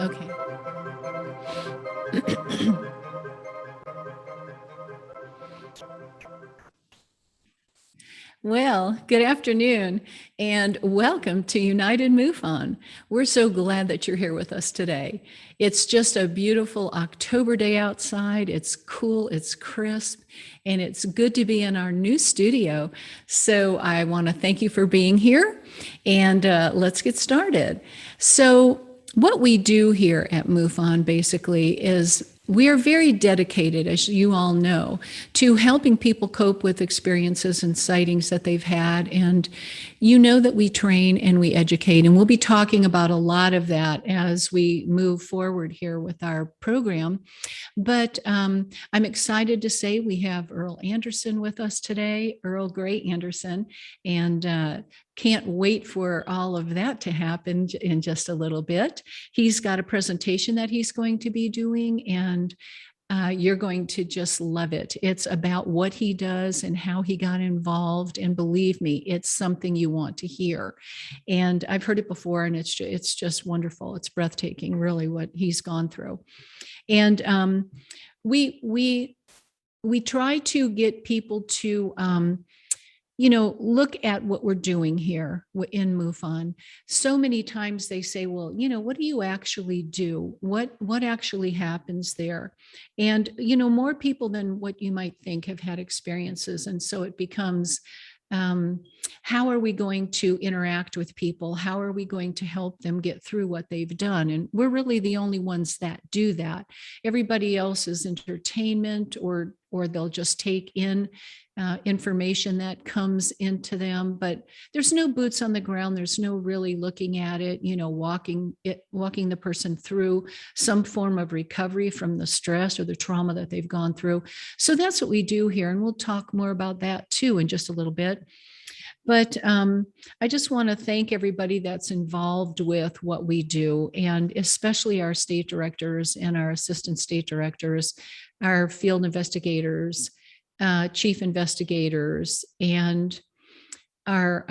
Okay. Well, good afternoon and welcome to United Mufon. We're so glad that you're here with us today. It's just a beautiful October day outside. It's cool, it's crisp, and it's good to be in our new studio. So I want to thank you for being here, and let's get started. So what we do here at MUFON basically is we are very dedicated, as you all know, to helping people cope with experiences and sightings that they've had. And you know that we train and we educate, and we'll be talking about a lot of that as we move forward here with our program. But I'm excited to say we have Earl Anderson with us today, Earl Gray Anderson, and can't wait for all of that to happen in just a little bit. He's got a presentation that he's going to be doing, and you're going to just love it. It's about what he does and how he got involved. And believe me, it's something you want to hear. And I've heard it before, and it's just wonderful. It's breathtaking, really, what he's gone through. And we try to get people to look at what we're doing here in MUFON. So many times they say, well, what do you actually do? What actually happens there? And, more people than what you might think have had experiences. And so it becomes, how are we going to interact with people? How are we going to help them get through what they've done? And we're really the only ones that do that. Everybody else is entertainment, or they'll just take in information that comes into them, but there's no boots on the ground. There's no really looking at it, walking the person through some form of recovery from the stress or the trauma that they've gone through. So that's what we do here. And we'll talk more about that too in just a little bit. But I just want to thank everybody that's involved with what we do, and especially our state directors and our assistant state directors, our field investigators, chief investigators, and our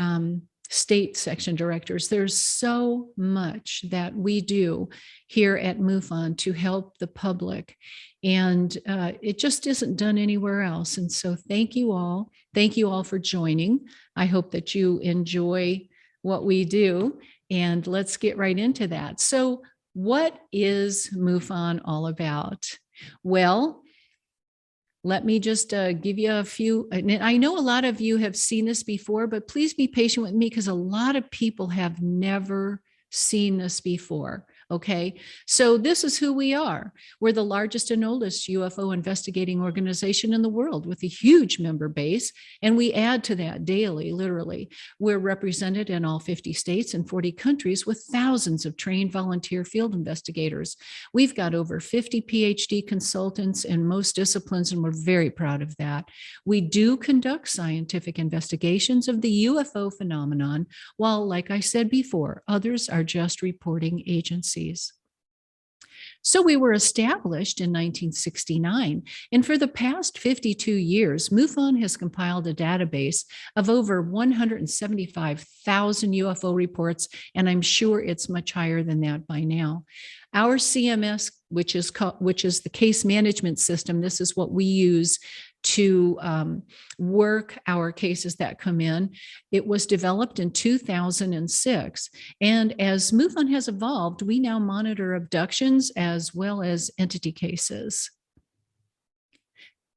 state section directors. There's so much that we do here at MUFON to help the public, and it just isn't done anywhere else. And so thank you all. Thank you all for joining. I hope that you enjoy what we do, and let's get right into that. So what is MUFON all about? Well, let me just give you a few. I know a lot of you have seen this before, but please be patient with me because a lot of people have never seen this before. Okay, so this is who we are. We're the largest and oldest UFO investigating organization in the world with a huge member base, and we add to that daily, literally. We're represented in all 50 states and 40 countries with thousands of trained volunteer field investigators. We've got over 50 PhD consultants in most disciplines, and we're very proud of that. We do conduct scientific investigations of the UFO phenomenon, while, like I said before, others are just reporting agencies. So we were established in 1969, and for the past 52 years, MUFON has compiled a database of over 175,000 UFO reports, and I'm sure it's much higher than that by now. Our CMS, which is the case management system, this is what we use to work our cases that come in. It was developed in 2006. And as MUFON has evolved, we now monitor abductions as well as entity cases.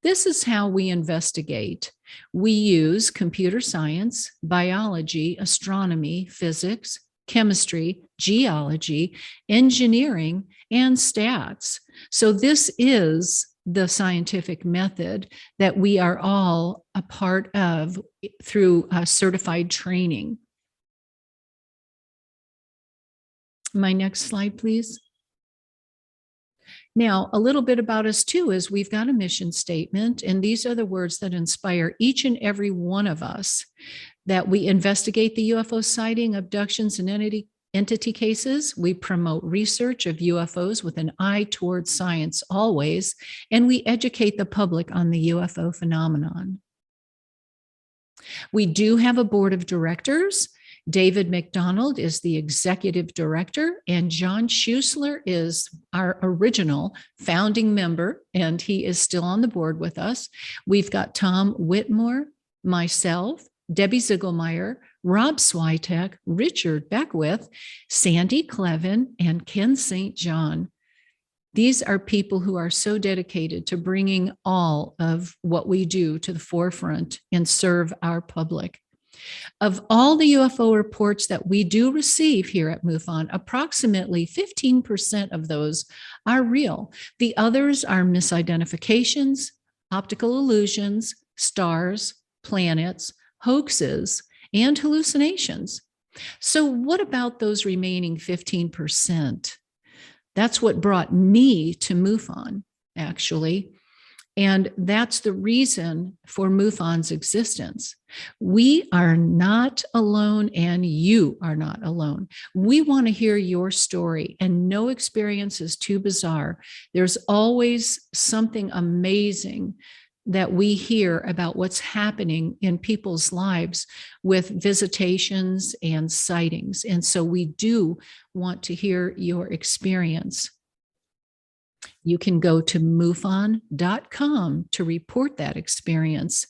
This is how we investigate. We use computer science, biology, astronomy, physics, chemistry, geology, engineering, and stats. So this is the scientific method that we are all a part of through certified training. My next slide, please. Now, a little bit about us too is we've got a mission statement, and these are the words that inspire each and every one of us, that we investigate the UFO sighting, abductions, and entity cases. We promote research of UFOs with an eye towards science always, and we educate the public on the UFO phenomenon. We do have a board of directors. David McDonald is the executive director, and John Schuessler is our original founding member, and he is still on the board with us. We've got Tom Whitmore, myself, Debbie Ziegelmeyer, Rob Switek, Richard Beckwith, Sandy Clevin, and Ken St. John. These are people who are so dedicated to bringing all of what we do to the forefront and serve our public. Of all the UFO reports that we do receive here at MUFON, approximately 15% of those are real. The others are misidentifications, optical illusions, stars, planets, hoaxes, and hallucinations. So what about those remaining 15%? That's what brought me to MUFON, actually. And that's the reason for MUFON's existence. We are not alone, and you are not alone. We want to hear your story, and no experience is too bizarre. There's always something amazing that we hear about what's happening in people's lives with visitations and sightings. And so we do want to hear your experience. You can go to mufon.com to report that experience.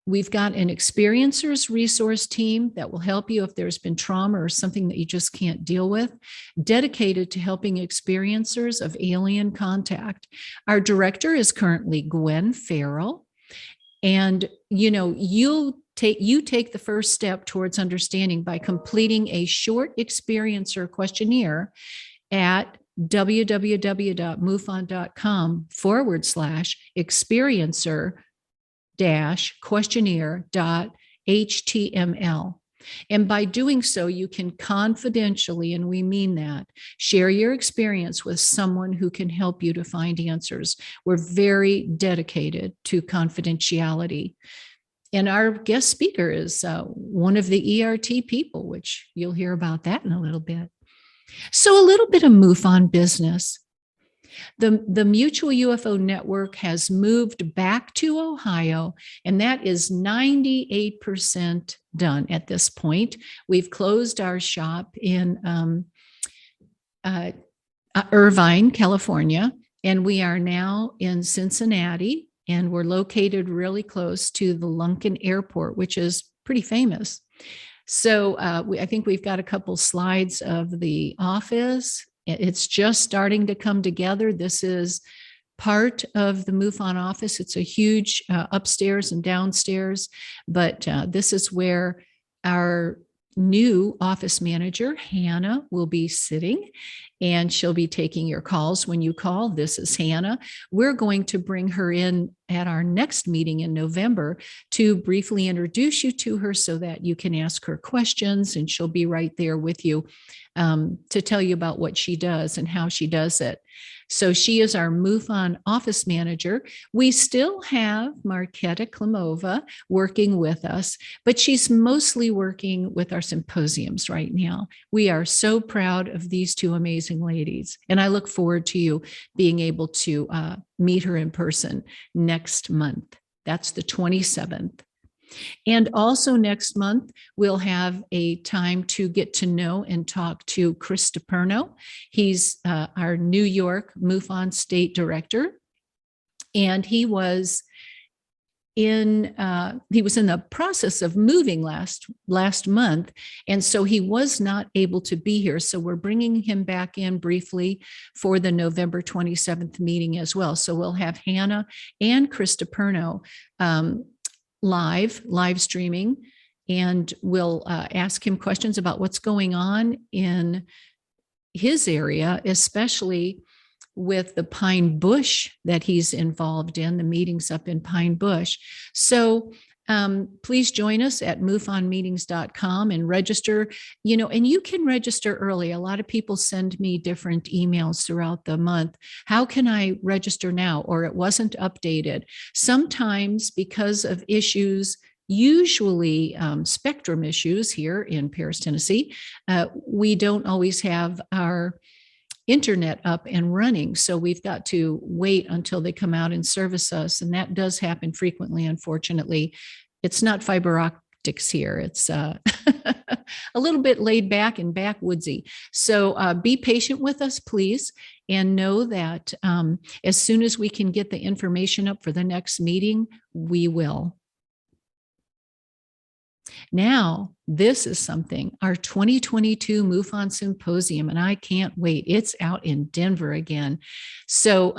We've got an experiencers resource team that will help you if there's been trauma or something that you just can't deal with, dedicated to helping experiencers of alien contact. Our director is currently Gwen Farrell. And, you take the first step towards understanding by completing a short experiencer questionnaire at www.mufon.com/experiencer-questionnaire.html. And by doing so, you can confidentially, and we mean that, share your experience with someone who can help you to find answers. We're very dedicated to confidentiality. And our guest speaker is one of the ERT people, which you'll hear about that in a little bit. So a little bit of MUFON business. The Mutual UFO Network has moved back to Ohio, and that is 98% done at this point. We've closed our shop in Irvine, California, and we are now in Cincinnati, and we're located really close to the Lunken Airport, which is pretty famous. So I think we've got a couple slides of the office. It's just starting to come together. This is part of the MUFON office. It's a huge upstairs and downstairs, but this is where our new office manager, Hannah, will be sitting, and she'll be taking your calls when you call. This is Hannah. We're going to bring her in at our next meeting in November to briefly introduce you to her so that you can ask her questions, and she'll be right there with you to tell you about what she does and how she does it. So she is our Mufon office manager. We still have Marketa Klimova working with us, but she's mostly working with our symposiums right now. We are so proud of these two amazing ladies, and I look forward to you being able to meet her in person next month. That's the 27th. And also next month, we'll have a time to get to know and talk to Chris DePerno. He's our New York Mufon State Director. And he was in the process of moving last month, and so he was not able to be here. So we're bringing him back in briefly for the November 27th meeting as well. So we'll have Hannah and Chris DePerno live streaming, and we'll ask him questions about what's going on in his area, especially with the Pine Bush that he's involved in, the meetings up in Pine Bush. So please join us at mufonmeetings.com and register, and you can register early. A lot of people send me different emails throughout the month. How can I register now? Or it wasn't updated. Sometimes because of issues, usually spectrum issues here in Paris, Tennessee, we don't always have our internet up and running. So we've got to wait until they come out and service us. And that does happen frequently, unfortunately. It's not fiber optics here. It's a little bit laid back and backwoodsy. So be patient with us, please. And know that as soon as we can get the information up for the next meeting, we will. Now, this is something, our 2022 MUFON Symposium, and I can't wait. It's out in Denver again. So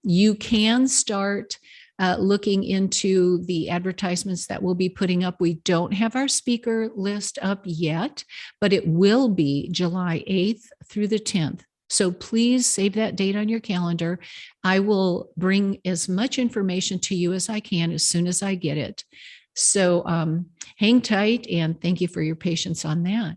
you can start looking into the advertisements that we'll be putting up. We don't have our speaker list up yet, but it will be July 8th through the 10th. So please save that date on your calendar. I will bring as much information to you as I can as soon as I get it. So hang tight, and thank you for your patience on that.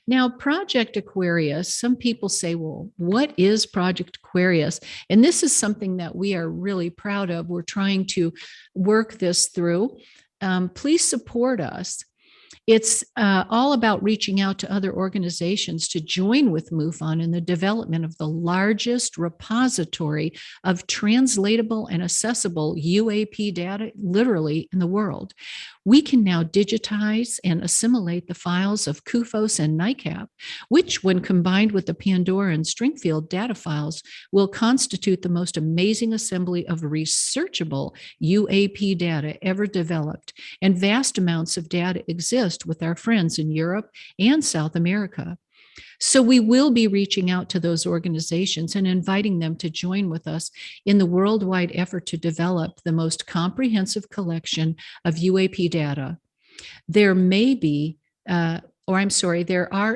Now, Project Aquarius, some people say, well, what is Project Aquarius? And this is something that we are really proud of. We're trying to work this through. Please support us. It's all about reaching out to other organizations to join with MUFON in the development of the largest repository of translatable and accessible UAP data literally in the world. We can now digitize and assimilate the files of CUFOS and NICAP, which, when combined with the Pandora and Stringfield data files, will constitute the most amazing assembly of researchable UAP data ever developed. And vast amounts of data exist with our friends in Europe and South America. So we will be reaching out to those organizations and inviting them to join with us in the worldwide effort to develop the most comprehensive collection of UAP data. There are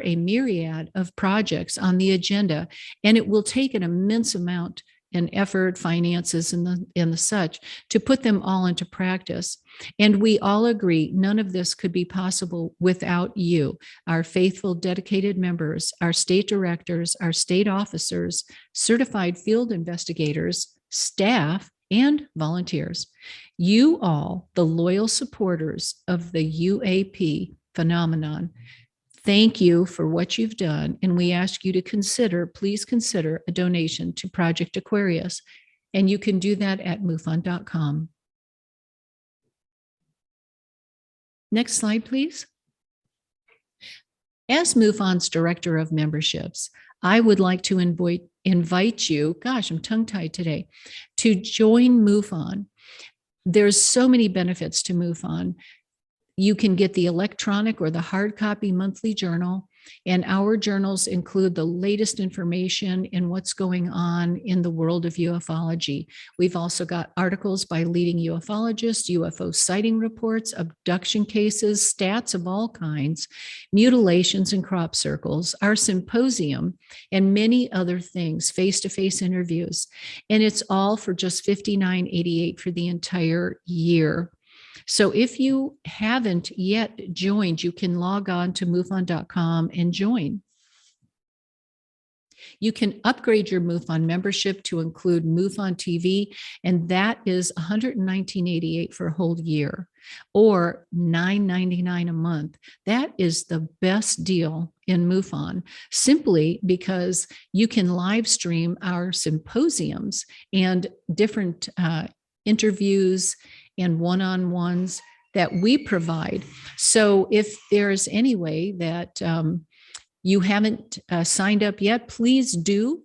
a myriad of projects on the agenda, and it will take an immense amount and effort, finances, and the such to put them all into practice. And we all agree none of this could be possible without you, our faithful, dedicated members, our state directors, our state officers, certified field investigators, staff, and volunteers. You all, the loyal supporters of the UAP phenomenon, thank you for what you've done, and we ask you to please consider a donation to Project Aquarius, and you can do that at mufon.com. Next slide, please. As MUFON's Director of Memberships, I would like to invite you, gosh, I'm tongue-tied today, to join MUFON. There's so many benefits to MUFON. You can get the electronic or the hard copy monthly journal. And our journals include the latest information in what's going on in the world of ufology. We've also got articles by leading ufologists, UFO sighting reports, abduction cases, stats of all kinds, mutilations and crop circles, our symposium, and many other things, face-to-face interviews. And it's all for just $59.88 for the entire year. So if you haven't yet joined, you can log on to mufon.com and join. You can upgrade your Mufon membership to include Mufon TV, and that is $119.88 for a whole year, or $9.99 a month. That is the best deal in Mufon, simply because you can live stream our symposiums and different interviews and one-on-ones that we provide. So if there's any way that you haven't signed up yet, please do,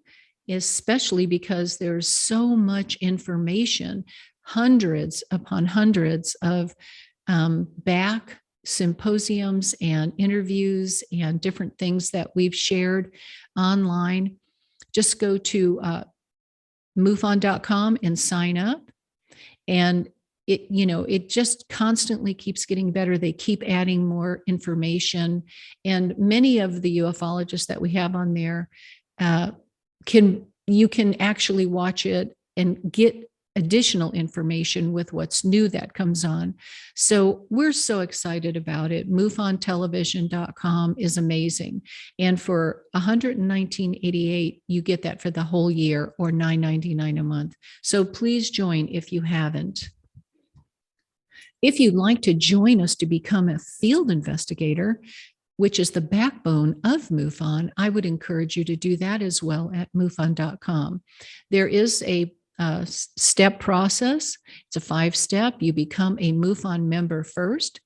especially because there's so much information, hundreds upon hundreds of back symposiums and interviews and different things that we've shared online. Just go to mufon.com and sign up. And it just constantly keeps getting better. They keep adding more information. And many of the ufologists that we have on there, you can actually watch it and get additional information with what's new that comes on. So we're so excited about it. MufonTelevision.com is amazing. And for $119.88, you get that for the whole year, or $9.99 a month. So please join if you haven't. If you'd like to join us to become a field investigator, which is the backbone of Mufon, I would encourage you to do that as well at mufon.com. There is a step process. It's a 5-step. You become a Mufon member first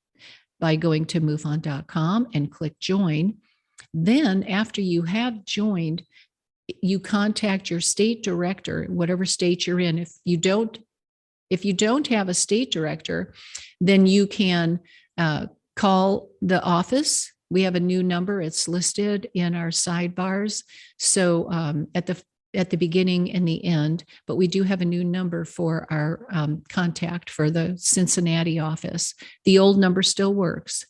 by going to mufon.com and click join. Then after you have joined, you contact your state director, whatever state you're in. If you don't have a state director, then you can call the office. We have a new number. It's listed in our sidebars. So at the beginning and the end, but we do have a new number for our contact for the Cincinnati office. The old number still works,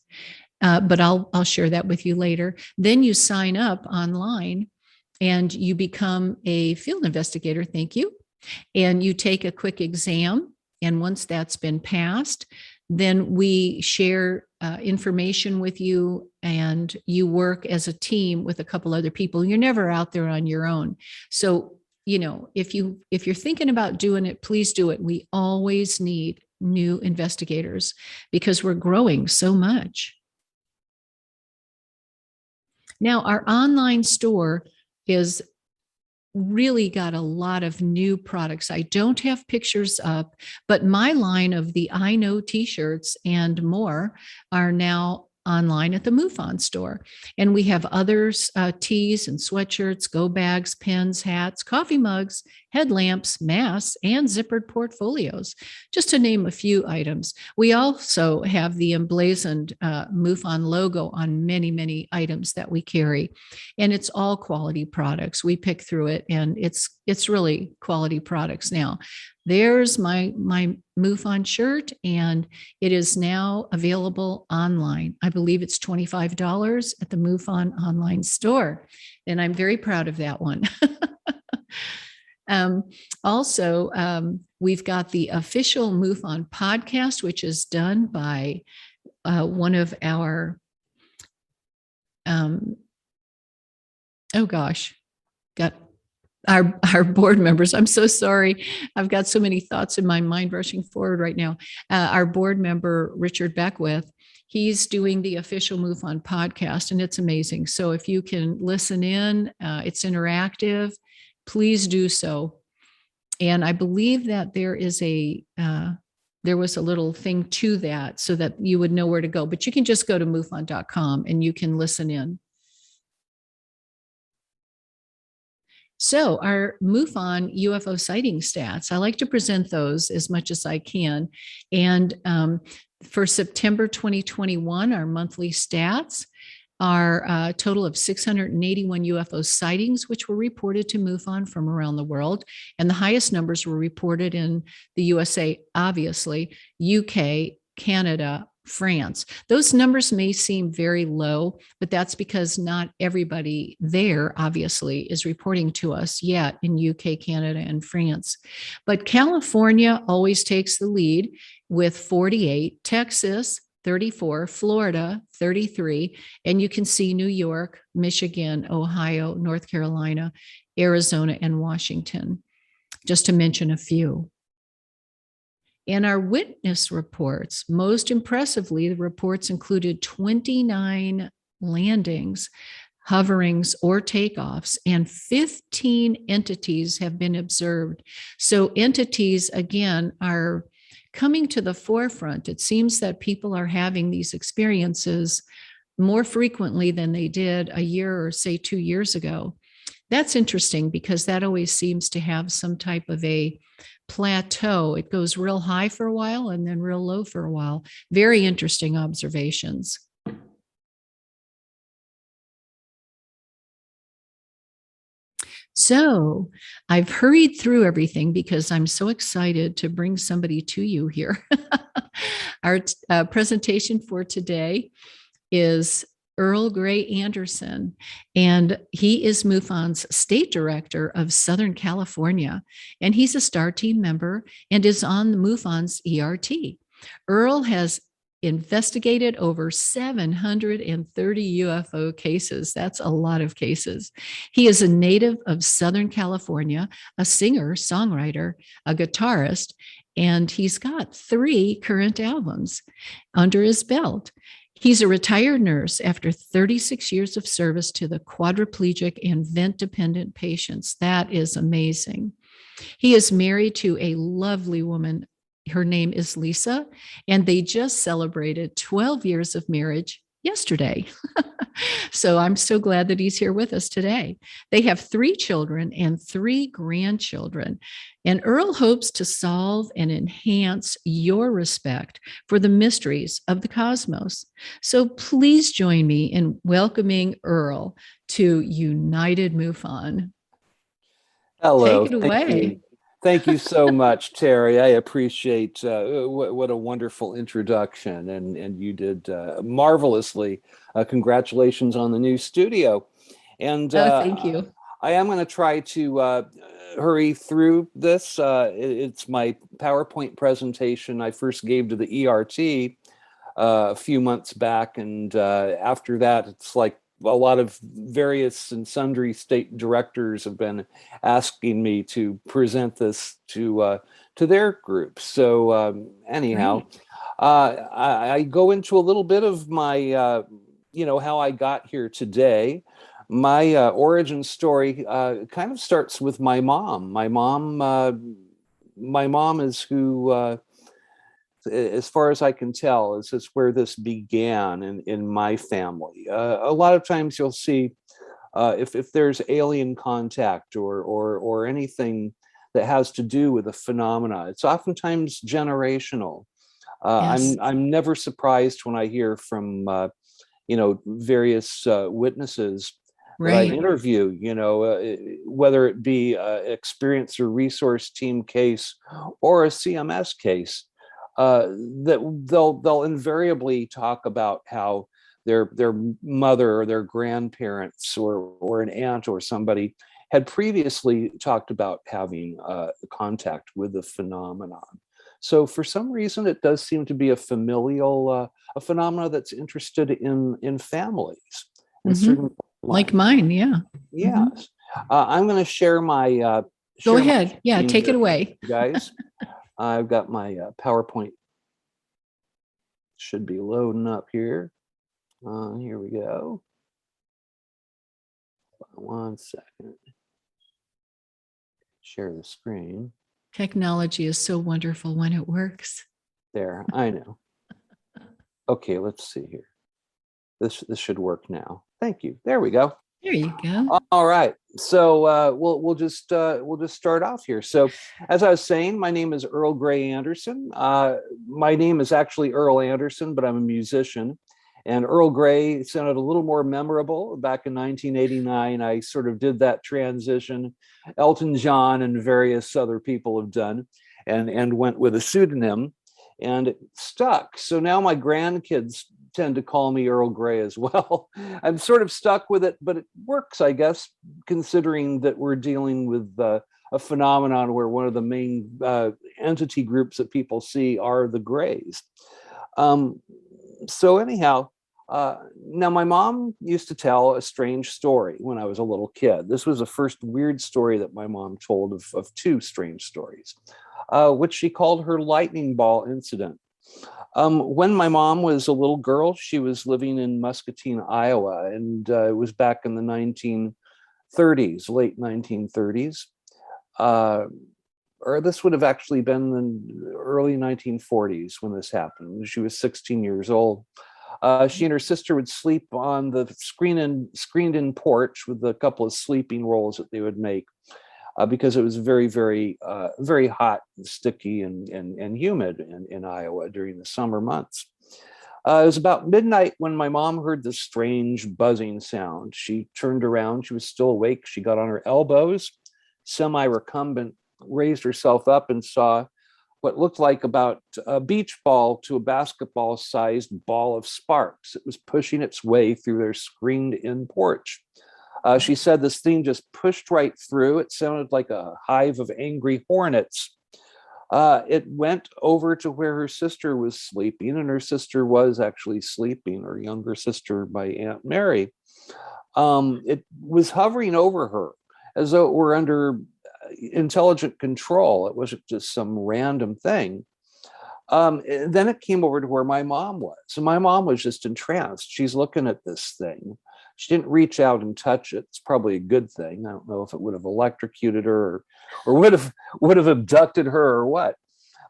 but I'll share that with you later. Then you sign up online and you become a field investigator. Thank you. And you take a quick exam. And once that's been passed, then we share information with you, and you work as a team with a couple other people. You're never out there on your own. So, if you're thinking about doing it, please do it. We always need new investigators because we're growing so much. Now, our online store is really got a lot of new products. I don't have pictures up, but my line of the I Know t-shirts and more are now online at the Mufon store. And we have others, tees and sweatshirts, go bags, pens, hats, coffee mugs, headlamps, masks, and zippered portfolios, just to name a few items. We also have the emblazoned Mufon logo on many, many items that we carry. And it's all quality products. We pick through it, and it's really quality products now. There's my Mufon shirt, and it is now available online. I believe it's $25 at the Mufon online store, and I'm very proud of that one. Also, we've got the official Mufon podcast, which is done by one of our, got our board members. I'm so sorry. I've got so many thoughts in my mind rushing forward right now. Our board member, Richard Beckwith, he's doing the official Mufon podcast, and it's amazing. So if you can listen in, it's interactive, please do so. And I believe that there was a little thing to that so that you would know where to go, but you can just go to mufon.com and you can listen in. So our Mufon UFO sighting stats, I like to present those as much as I can. And for September 2021, our monthly stats, are a total of 681 UFO sightings, which were reported to MUFON from around the world. And the highest numbers were reported in the USA, obviously, UK, Canada, France. Those numbers may seem very low, but that's because not everybody there, obviously, is reporting to us yet in UK, Canada, and France. But California always takes the lead with 48, Texas, 34, Florida, 33, and you can see New York, Michigan, Ohio, North Carolina, Arizona, and Washington, just to mention a few. In our witness reports, most impressively, the reports included 29 landings, hoverings, or takeoffs, and 15 entities have been observed. So entities, again, are coming to the forefront. It seems that people are having these experiences more frequently than they did a year or say 2 years ago. That's interesting because that always seems to have some type of a plateau. It goes real high for a while and then real low for a while. Very interesting observations. So I've hurried through everything because I'm so excited to bring somebody to you here. Our presentation for today is Earl Gray Anderson, and he is MUFON's state director of Southern California, and he's a STAR team member and is on the MUFON's ERT. Earl has investigated over 730 UFO cases. That's a lot of cases. He is a native of Southern California, a singer, songwriter, a guitarist, and he's got 3 current albums under his belt. He's a retired nurse after 36 years of service to the quadriplegic and vent-dependent patients. That is amazing. He is married to a lovely woman. Her name is Lisa, and they just celebrated 12 years of marriage yesterday. So I'm so glad that he's here with us today. They have 3 children and 3 grandchildren. And Earl hopes to solve and enhance your respect for the mysteries of the cosmos. So please join me in welcoming Earl to United MUFON. Hello. Take it away. Thank you so much, Terry. I appreciate what a wonderful introduction, and you did marvelously. Congratulations on the new studio. And Thank you. I am going to try to hurry through this. It's my PowerPoint presentation I first gave to the ERT a few months back, and after that, it's like a lot of various and sundry state directors have been asking me to present this to their groups. So anyhow, I go into a little bit of my how I got here today. My origin story kind of starts with my mom. My mom is who, as far as I can tell, is where this began in my family. A lot of times you'll see if there's alien contact or anything that has to do with a phenomena, it's oftentimes generational. Yes. I'm never surprised when I hear from various witnesses that I Right. interview, whether it be experience or resource team case or a CMS case. That they'll invariably talk about how their mother or their grandparents or an aunt or somebody had previously talked about having contact with the phenomenon. So for some reason, it does seem to be a familial a phenomena that's interested in families and certain Like lines. mine, yeah. Yes, I'm going to share my Go ahead. Yeah, screen take here, it away. guys. I've got my PowerPoint. Should be loading up here. Here we go. 1 second. Share the screen. Technology is so wonderful when it works. There, I know. Okay, let's see here. This should work now. Thank you. There we go. There you go. All right. So we'll just start off here. So as I was saying, my name is Earl Gray Anderson. My name is actually Earl Anderson, but I'm a musician. And Earl Grey sounded a little more memorable. Back in 1989, I sort of did that transition. Elton John and various other people have done, and went with a pseudonym, and it stuck. So now my grandkids tend to call me Earl Grey as well. I'm sort of stuck with it, but it works, I guess, considering that we're dealing with a phenomenon where one of the main entity groups that people see are the Greys. Um, so anyhow, now my mom used to tell a strange story when I was a little kid. This was the first weird story that my mom told of two strange stories, which she called her lightning ball incident. When my mom was a little girl, she was living in Muscatine, Iowa, and it was back in the 1930s, late 1930s. Or this would have actually been the early 1940s when this happened. She was 16 years old. She and her sister would sleep on the screened-in porch with a couple of sleeping rolls that they would make, because it was very, very, very hot, and sticky, and humid in Iowa during the summer months. It was about midnight when my mom heard this strange buzzing sound. She turned around. She was still awake. She got on her elbows, semi-recumbent, raised herself up, and saw what looked like about a beach ball to a basketball-sized ball of sparks. It was pushing its way through their screened-in porch. She said this thing just pushed right through. It sounded like a hive of angry hornets. It went over to where her sister was sleeping, and her sister was actually sleeping, her younger sister, my Aunt Mary. It was hovering over her as though it were under intelligent control. It wasn't just some random thing. Then it came over to where my mom was. So my mom was just entranced. She's looking at this thing. She didn't reach out and touch it. It's probably a good thing. I don't know if it would have electrocuted her, or would have abducted her or what.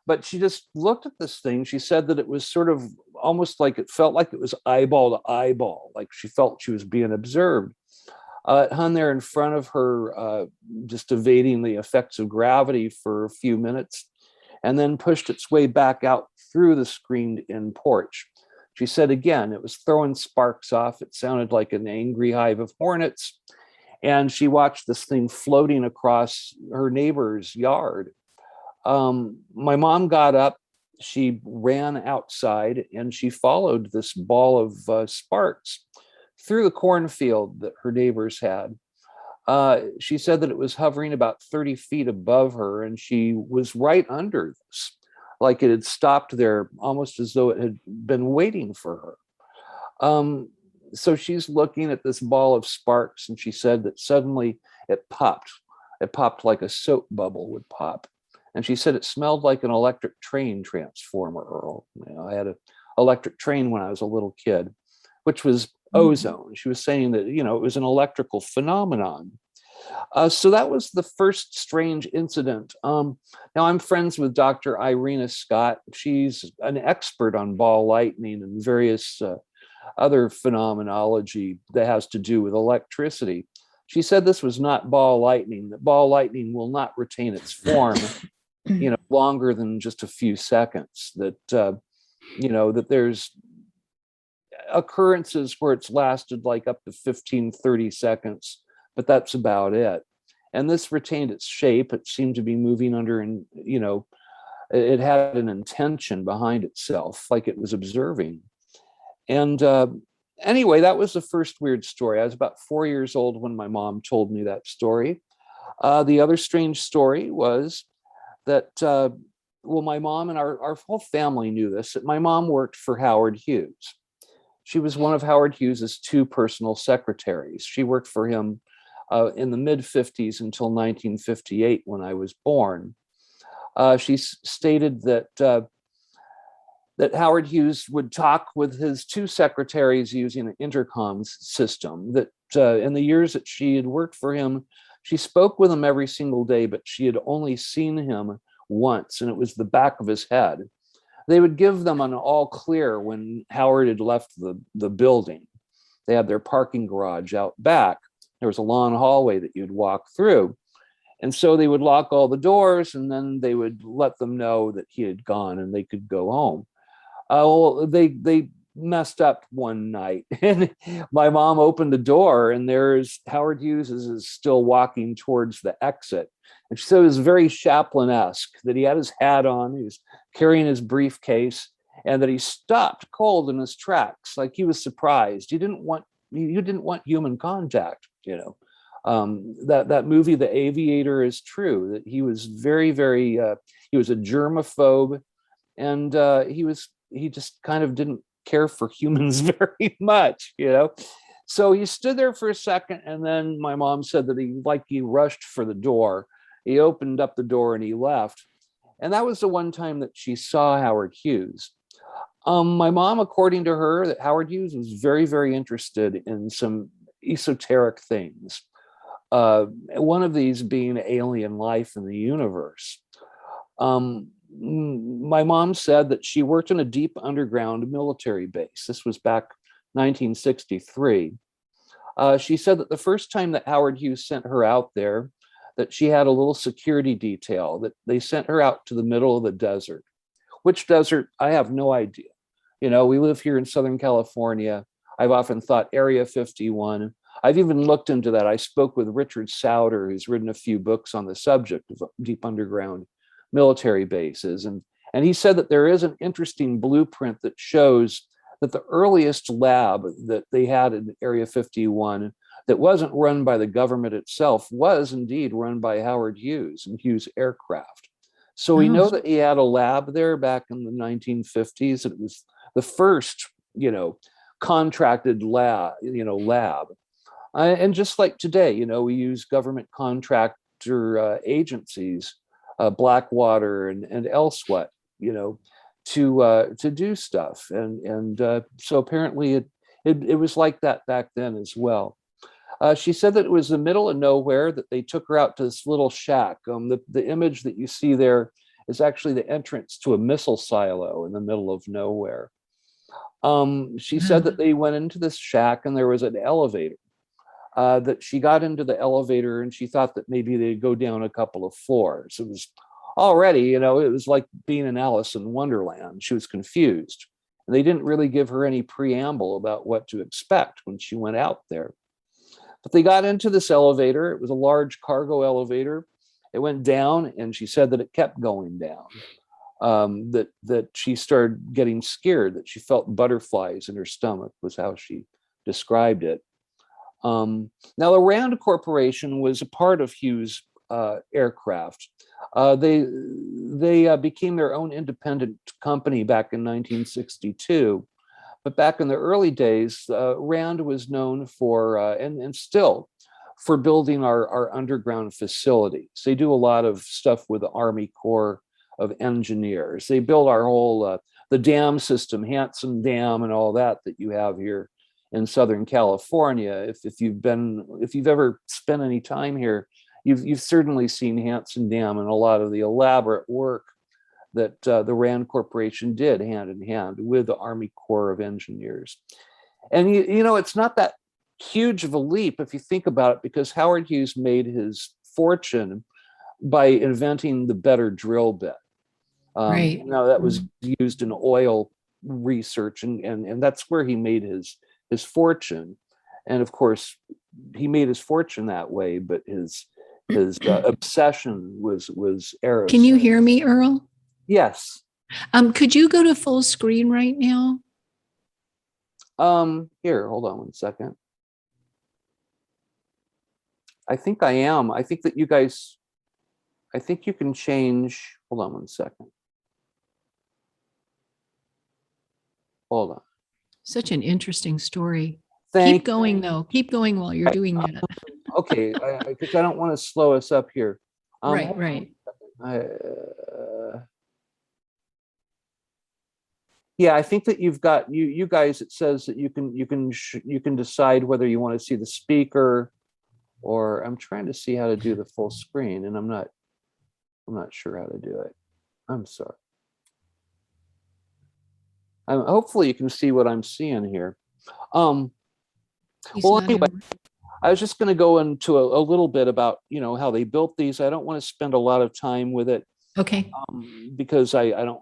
But she just looked at this thing. She said that it was sort of almost like it felt like it was eyeball to eyeball, like she felt she was being observed. It hung there in front of her, just evading the effects of gravity for a few minutes, and then pushed its way back out through the screened-in porch. She said again, it was throwing sparks off. It sounded like an angry hive of hornets. And she watched this thing floating across her neighbor's yard. My mom got up. She ran outside, and she followed this ball of sparks through the cornfield that her neighbors had. She said that it was hovering about 30 feet above her, and she was right under this, like it had stopped there, almost as though it had been waiting for her. So she's looking at this ball of sparks, and she said that suddenly it popped. It popped like a soap bubble would pop. And she said it smelled like an electric train transformer, Earl. I had an electric train when I was a little kid, which was ozone. She was saying that, it was an electrical phenomenon. So that was the first strange incident. Now I'm friends with Dr. Irina Scott. She's an expert on ball lightning and various other phenomenology that has to do with electricity. She said this was not ball lightning, that ball lightning will not retain its form, longer than just a few seconds, that, that there's occurrences where it's lasted like up to 15, 30 seconds, but that's about it. And this retained its shape. It seemed to be moving under, and, it had an intention behind itself, like it was observing. And anyway, that was the first weird story. I was about 4 years old when my mom told me that story. The other strange story was that, my mom and our whole family knew this, that my mom worked for Howard Hughes. She was one of Howard Hughes's two personal secretaries. She worked for him in the mid-50s until 1958, when I was born. She stated that Howard Hughes would talk with his two secretaries using an intercom system, that in the years that she had worked for him, she spoke with him every single day, but she had only seen him once, and it was the back of his head. They would give them an all clear when Howard had left the building. They had their parking garage out back. There was a long hallway that you'd walk through. And so they would lock all the doors, and then they would let them know that he had gone and they could go home. They messed up one night, and my mom opened the door, and there's Howard Hughes is still walking towards the exit. And she said it was very Chaplin-esque, that he had his hat on, he was carrying his briefcase, and that he stopped cold in his tracks, like he was surprised. You didn't want human contact, you know. That movie, The Aviator, is true. That he was very he was a germaphobe, and he just kind of didn't care for humans very much, you know. So he stood there for a second, and then my mom said that he rushed for the door. He opened up the door and he left. And that was the one time that she saw Howard Hughes. My mom, according to her, that Howard Hughes was very interested in some esoteric things. One of these being alien life in the universe. My mom said that she worked in a deep underground military base. This was back 1963. She said that the first time that Howard Hughes sent her out there, that she had a little security detail, that they sent her out to the middle of the desert. Which desert? I have no idea. You know, we live here in Southern California. I've often thought Area 51. I've even looked into that. I spoke with Richard Souder, who's written a few books on the subject of deep underground military bases. And he said that there is an interesting blueprint that shows that the earliest lab that they had in Area 51 that wasn't run by the government itself was indeed run by Howard Hughes and Hughes Aircraft. So we know that he had a lab there back in the 1950s. It was the first, you know, contracted lab. And just like today, you know, we use government contractor agencies, Blackwater and elsewhere, you know, to do stuff. And so apparently it was like that back then as well. She said that it was the middle of nowhere, that they took her out to this little shack. The image that you see there is actually the entrance to a missile silo in the middle of nowhere. She said that they went into this shack and there was an elevator. That she got into the elevator and she thought that maybe they'd go down a couple of floors. It was already, you know, it was like being in Alice in Wonderland. She was confused. And they didn't really give her any preamble about what to expect when she went out there. But they got into this elevator. It was a large cargo elevator. It went down, and she said that it kept going down. That she started getting scared, that she felt butterflies in her stomach, was how she described it. Now, the Rand Corporation was a part of Hughes Aircraft. They became their own independent company back in 1962. But back in the early days, Rand was known for, and still, for building our underground facilities. They do a lot of stuff with the Army Corps of Engineers. They build our whole, the dam system, Hanson Dam and all that you have here in Southern California. If you've ever spent any time here, you've certainly seen Hanson Dam and a lot of the elaborate work that the Rand Corporation did hand in hand with the Army Corps of Engineers. And you know, it's not that huge of a leap if you think about it, because Howard Hughes made his fortune by inventing the better drill bit. Right. Now that was used in oil research, and that's where he made his fortune. And of course, he made his fortune that way, but his obsession was aerospace. Can you hear me, Earl? Yes. Could you go to full screen right now? Here, hold on one second. I think I am. I think that you guys, I think you can change. Hold on one second. Hold on. Such an interesting story. Keep going, though. Keep going while you're doing that. Okay, because I don't want to slow us up here. Right. Yeah, I think that you've got you guys. It says that you can decide whether you want to see the speaker, or I'm trying to see how to do the full screen, and I'm not sure how to do it. I'm sorry. Hopefully you can see what I'm seeing here. Well, anyway, I was just going to go into a little bit about, you know, how they built these. I don't want to spend a lot of time with it. Okay. because I don't,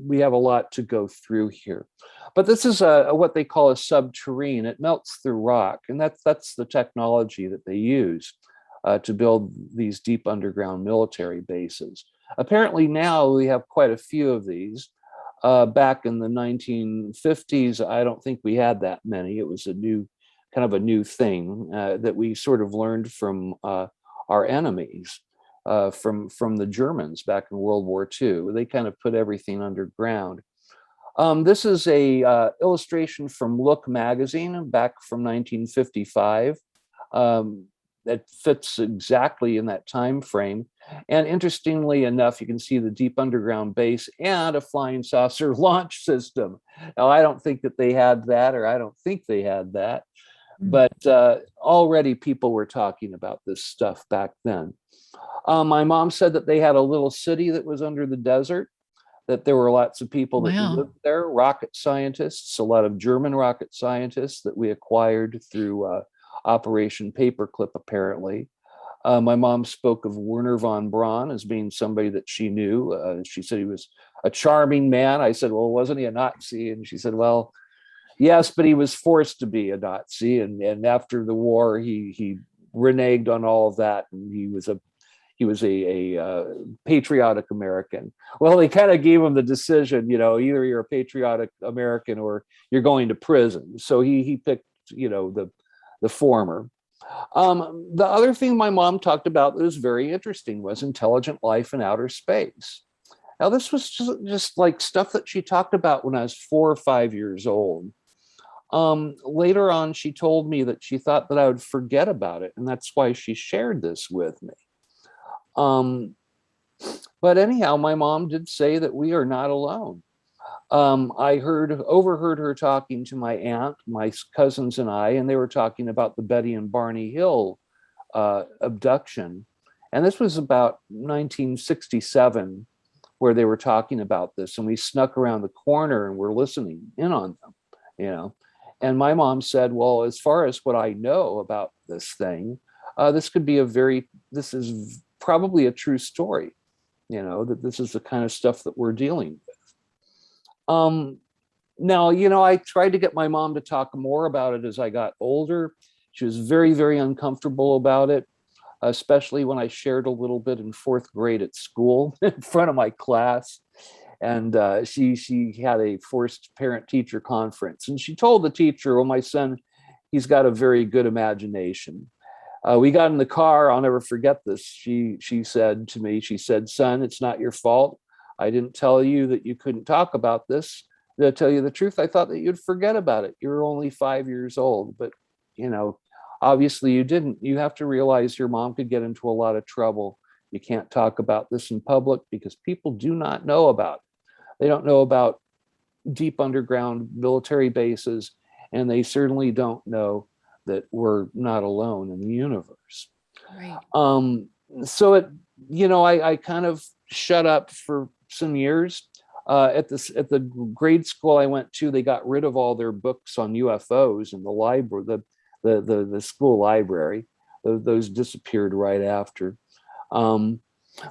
we have a lot to go through here. But this is what they call a subterrane. It melts through rock, and that's the technology that they use to build these deep underground military bases. Apparently now we have quite a few of these. Back in the 1950s, I don't think we had that many. It was a new, kind of a new thing that we sort of learned from our enemies, from the Germans back in World War II. They kind of put everything underground. This is a illustration from Look magazine back from 1955. Um, that fits exactly in that time frame. And interestingly enough, you can see the deep underground base and a flying saucer launch system. Now, I don't think that they had that, or I don't think they had that, Mm. but already people were talking about this stuff back then. My mom said that they had a little city that was under the desert, that there were lots of people that Wow. lived there, rocket scientists, a lot of German rocket scientists that we acquired through Operation Paperclip, apparently. My mom spoke of Werner von Braun as being somebody that she knew. She said he was a charming man. I said, well, wasn't he a Nazi? And she said, well, yes, but he was forced to be a Nazi. And after the war, he reneged on all of that. And he was a patriotic American. Well, they kind of gave him the decision, either you're a patriotic American or you're going to prison. So he picked, the former. The other thing my mom talked about that was very interesting was intelligent life in outer space. Now, this was just like stuff that she talked about when I was 4 or 5 years old. Later on, she told me that she thought that I would forget about it, and that's why she shared this with me. Um, but anyhow, my mom did say that we are not alone. I overheard her talking to my aunt, my cousins, and I, and they were talking about the Betty and Barney Hill abduction. And this was about 1967, where they were talking about this. And we snuck around the corner and we're listening in on them, you know. And my mom said, well, as far as what I know about this thing, this is probably a true story, that this is the kind of stuff that we're dealing with. Um, Now, I tried to get my mom to talk more about it as I got older. She was very, very uncomfortable about it, especially when I shared a little bit in fourth grade at school in front of my class. And she had a forced parent teacher conference, and she told the teacher, "Well, my son, he's got a very good imagination." We got in the car. I'll never forget this. She said to me, she said, "Son, it's not your fault. I didn't tell you that you couldn't talk about this. To tell you the truth, I thought that you'd forget about it. You're only 5 years old, but you know, obviously you didn't. You have to realize your mom could get into a lot of trouble. You can't talk about this in public because people do not know about it. They don't know about deep underground military bases, and they certainly don't know that we're not alone in the universe." Right. Um, so I kind of shut up for some years. At the grade school I went to, they got rid of all their books on UFOs in the library, the school library. Those disappeared right after. Um,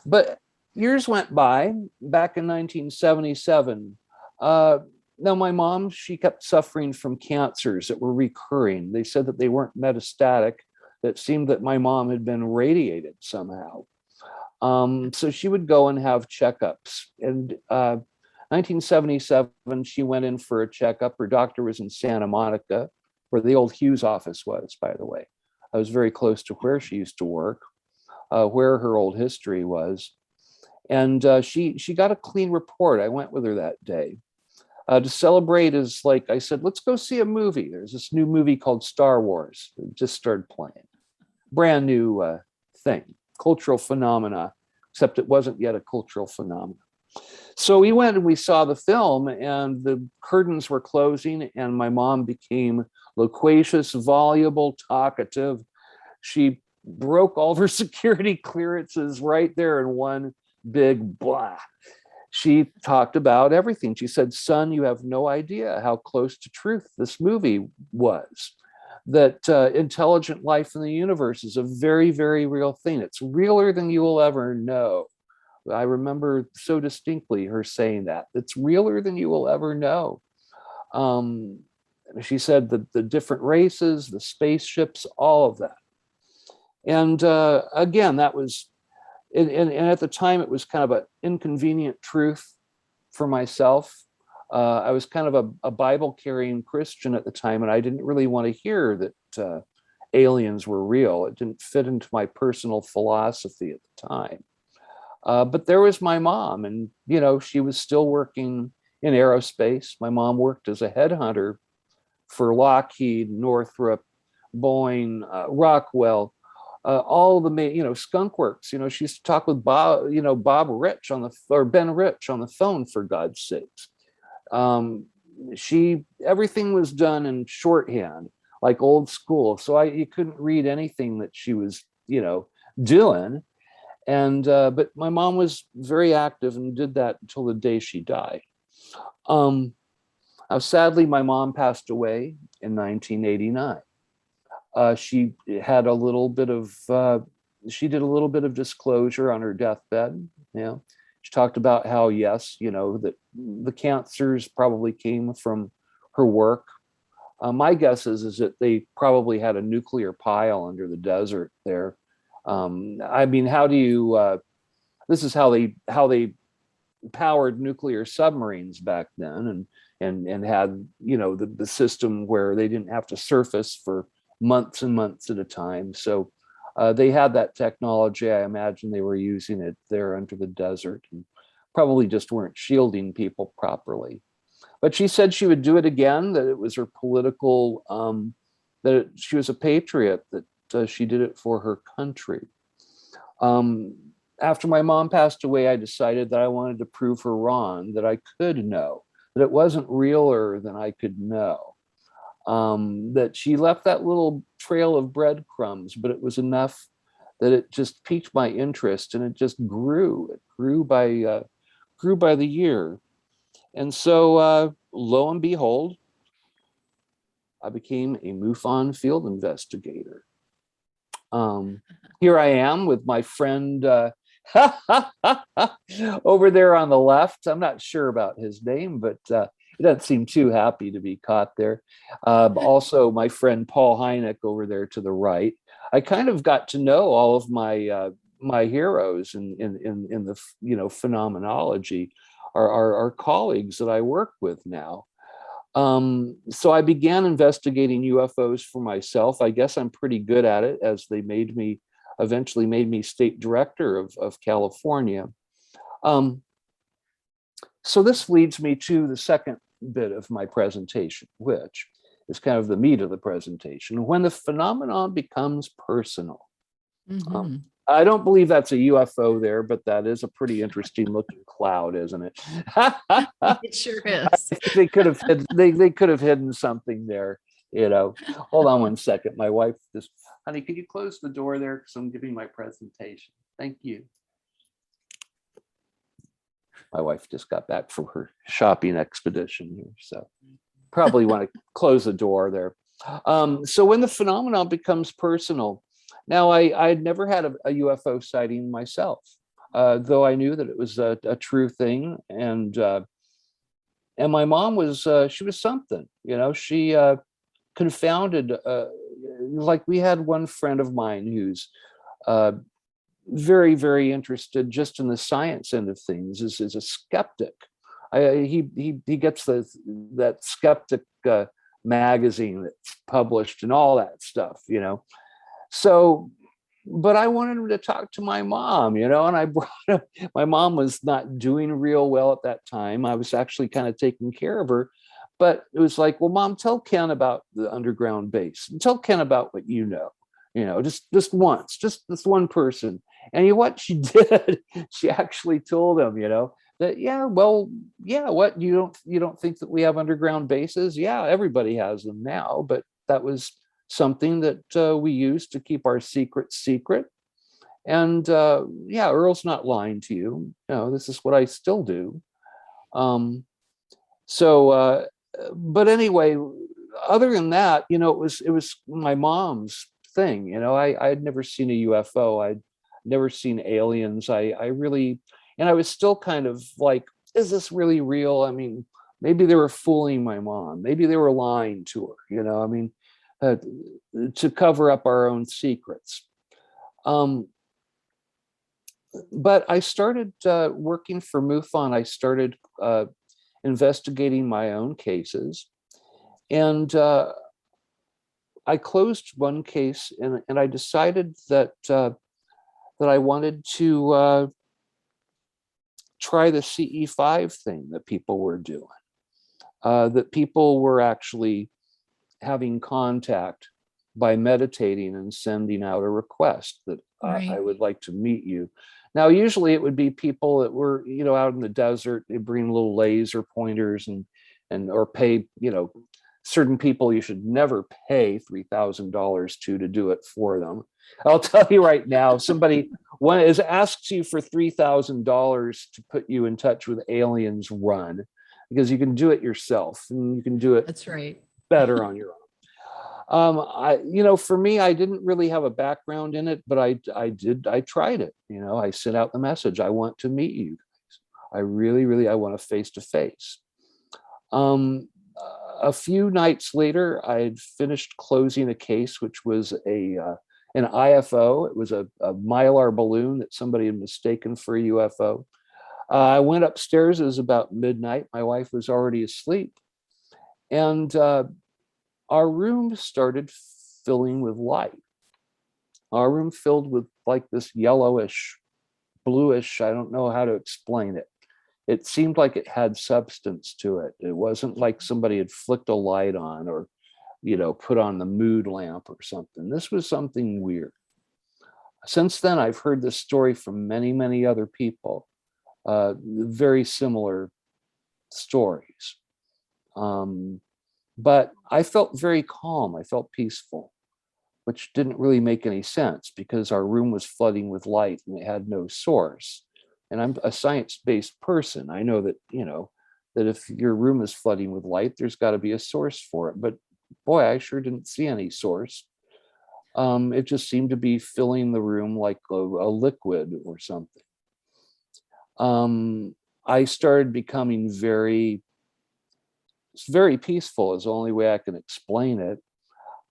but years went by. Back in 1977, uh, now my mom, she kept suffering from cancers that were recurring. They said that they weren't metastatic. It seemed that my mom had been radiated somehow. So she would go and have checkups. And 1977, she went in for a checkup. Her doctor was in Santa Monica, where the old Hughes office was, by the way. I was very close to where she used to work, where her old history was. And she got a clean report. I went with her that day. To celebrate is like I said, let's go see a movie. There's this new movie called Star Wars. It just started playing. Brand new thing, cultural phenomena, except it wasn't yet a cultural phenomenon. So we went and we saw the film, and the curtains were closing, and my mom became loquacious, voluble, talkative. She broke all of her security clearances right there in one big blah. She talked about everything. She said, "Son, you have no idea how close to truth this movie was. That intelligent life in the universe is a very, very real thing. It's realer than you will ever know. I remember so distinctly her saying that. It's realer than you will ever know. Um, she said that the different races, the spaceships, all of that. And again, that was, and at the time, it was kind of an inconvenient truth for myself. I was kind of a Bible carrying Christian at the time, and I didn't really want to hear that aliens were real. It didn't fit into my personal philosophy at the time. But there was my mom, and she was still working in aerospace. My mom worked as a headhunter for Lockheed, Northrop, Boeing, Rockwell, all the Skunk Works. She used to talk with Bob Rich or Ben Rich on the phone, for God's sakes. Everything was done in shorthand, like old school. So you couldn't read anything that she was, doing. And but my mom was very active and did that until the day she died. Sadly, my mom passed away in 1989. She had a little bit of she did a little bit of disclosure on her deathbed. She talked about how, yes, that the cancers probably came from her work. My guess is that they probably had a nuclear pile under the desert there. I mean, how do you? This is how they powered nuclear submarines back then, and had the system where they didn't have to surface for months and months at a time. So they had that technology. I imagine they were using it there under the desert, and probably just weren't shielding people properly. But she said she would do it again, that it was her political, she was a patriot, that she did it for her country. After my mom passed away, I decided that I wanted to prove her wrong, that I could know, that it wasn't realer than I could know. That she left that little trail of breadcrumbs, but it was enough that it just piqued my interest, and it just grew. It grew by the year. And so, lo and behold, I became a MUFON field investigator. Here I am with my friend over there on the left. I'm not sure about his name, but he doesn't seem too happy to be caught there. Also, my friend Paul Hynek over there to the right. I kind of got to know all of my heroes in the phenomenology, our colleagues that I work with now. So I began investigating UFOs for myself. I guess I'm pretty good at it, as they eventually made me state director of California. So this leads me to the second bit of my presentation, which is kind of the meat of the presentation: when the phenomenon becomes personal. Mm-hmm. I don't believe that's a UFO there, but that is a pretty interesting looking cloud, isn't it? It sure is. They could have they could have hidden something there. Hold on one second. My wife just, honey, can you close the door there, because I'm giving my presentation? Thank you. My wife just got back from her shopping expedition here, so probably want to close the door there. So when the phenomenon becomes personal. Now, I'd never had a UFO sighting myself, though I knew that it was a true thing. And my mom was, she was something. She confounded, like, we had one friend of mine who's very, very interested just in the science end of things, is a skeptic. He gets that skeptic magazine that's published and all that stuff. So, but I wanted him to talk to my mom, and I brought him. My mom was not doing real well at that time. I was actually kind of taking care of her, but it was like, well, Mom, tell Ken about the underground base, and tell Ken about what just once, just this one person. And what she did, she actually told him, that, yeah, well, yeah, what, you don't think that we have underground bases? Yeah, everybody has them now, but that was something that we used to keep our secret. And yeah, Earl's not lying to you. This is what I still do. So, but anyway, other than that, it was my mom's thing. I had never seen a UFO. I'd never seen aliens. I really, And I was still kind of like, is this really real? I mean, maybe they were fooling my mom. Maybe they were lying to her, I mean, uh, to cover up our own secrets. Um, but I started working for Mufon. I started investigating my own cases. And I closed one case, and I decided that I wanted to try the CE5 thing that people were doing, that people were actually having contact by meditating and sending out a request that I Right. would like to meet you. Now, usually it would be people that were, out in the desert. They bring little laser pointers and or pay, certain people you should never pay $3,000 to do it for them. I'll tell you right now, somebody has asked you for $3,000 to put you in touch with aliens, run, because you can do it yourself and you can do it That's right. better on your own. For me, I didn't really have a background in it, but I tried it. I sent out the message. I want to meet you guys. I really, really, I want a face to face. A few nights later, I had finished closing a case, which was an IFO. It was a Mylar balloon that somebody had mistaken for a UFO. I went upstairs. It was about midnight. My wife was already asleep. And our room started filling with light. Our room filled with like this yellowish, bluish, I don't know how to explain it. It seemed like it had substance to it. It wasn't like somebody had flicked a light on or, put on the mood lamp or something. This was something weird. Since then, I've heard this story from many, many other people, very similar stories. But I felt very calm. I felt peaceful, which didn't really make any sense because our room was flooding with light and it had no source. And I'm a science-based person. I know that, that if your room is flooding with light, there's got to be a source for it. But boy, I sure didn't see any source. It just seemed to be filling the room like a liquid or something. I started becoming very peaceful is the only way I can explain it.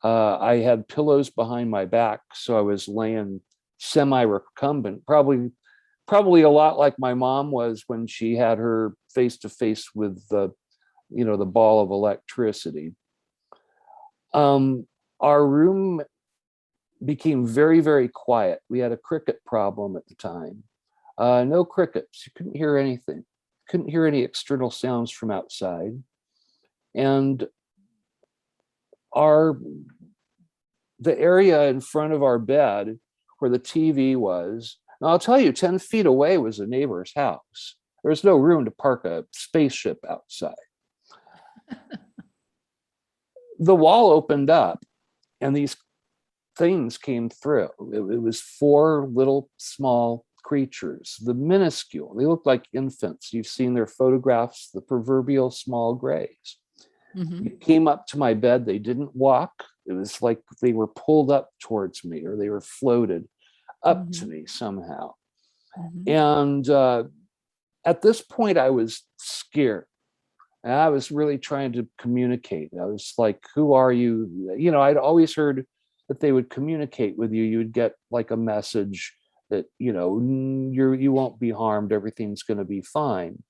I had pillows behind my back, so I was laying semi-recumbent, probably a lot like my mom was when she had her face to face with the ball of electricity. Our room became very, very quiet. We had a cricket problem at the time. No crickets. You couldn't hear anything. Couldn't hear any external sounds from outside. And the area in front of our bed where the TV was, and I'll tell you, 10 feet away was a neighbor's house. There was no room to park a spaceship outside. The wall opened up and these things came through. It was four little small creatures, the minuscule. They looked like infants. You've seen their photographs, the proverbial small grays. Mm-hmm. They came up to my bed. They didn't walk. It was like they were pulled up towards me or they were floated up to Mm-hmm. me somehow. Mm-hmm. And at this point, I was scared. And I was really trying to communicate. I was like, who are you? I'd always heard that they would communicate with you. You would get like a message that, you won't be harmed. Everything's going to be fine.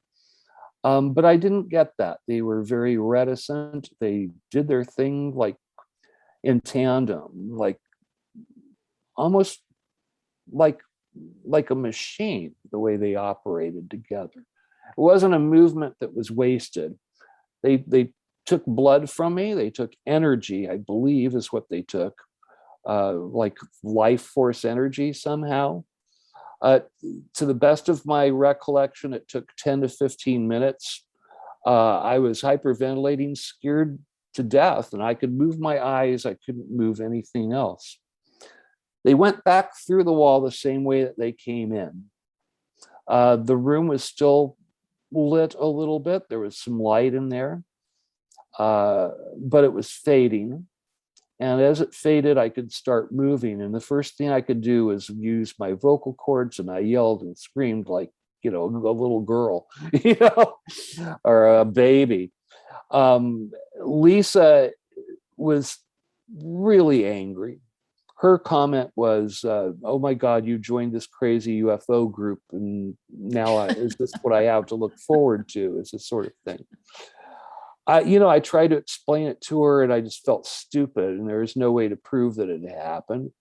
But I didn't get that. They were very reticent. They did their thing like in tandem, like almost like a machine, the way they operated together. It wasn't a movement that was wasted. They took blood from me. They took energy, I believe, is what they took, like life force energy somehow. To the best of my recollection, it took 10 to 15 minutes. I was hyperventilating, scared to death, and I could move my eyes. I couldn't move anything else. They went back through the wall the same way that they came in. The room was still lit a little bit. There was some light in there, but it was fading. And as it faded, I could start moving. And the first thing I could do was use my vocal cords, and I yelled and screamed like a little girl, or a baby. Lisa was really angry. Her comment was, "Oh my God, you joined this crazy UFO group, and now is this what I have to look forward to? Is this sort of thing?" I tried to explain it to her, and I just felt stupid, and there was no way to prove that it happened,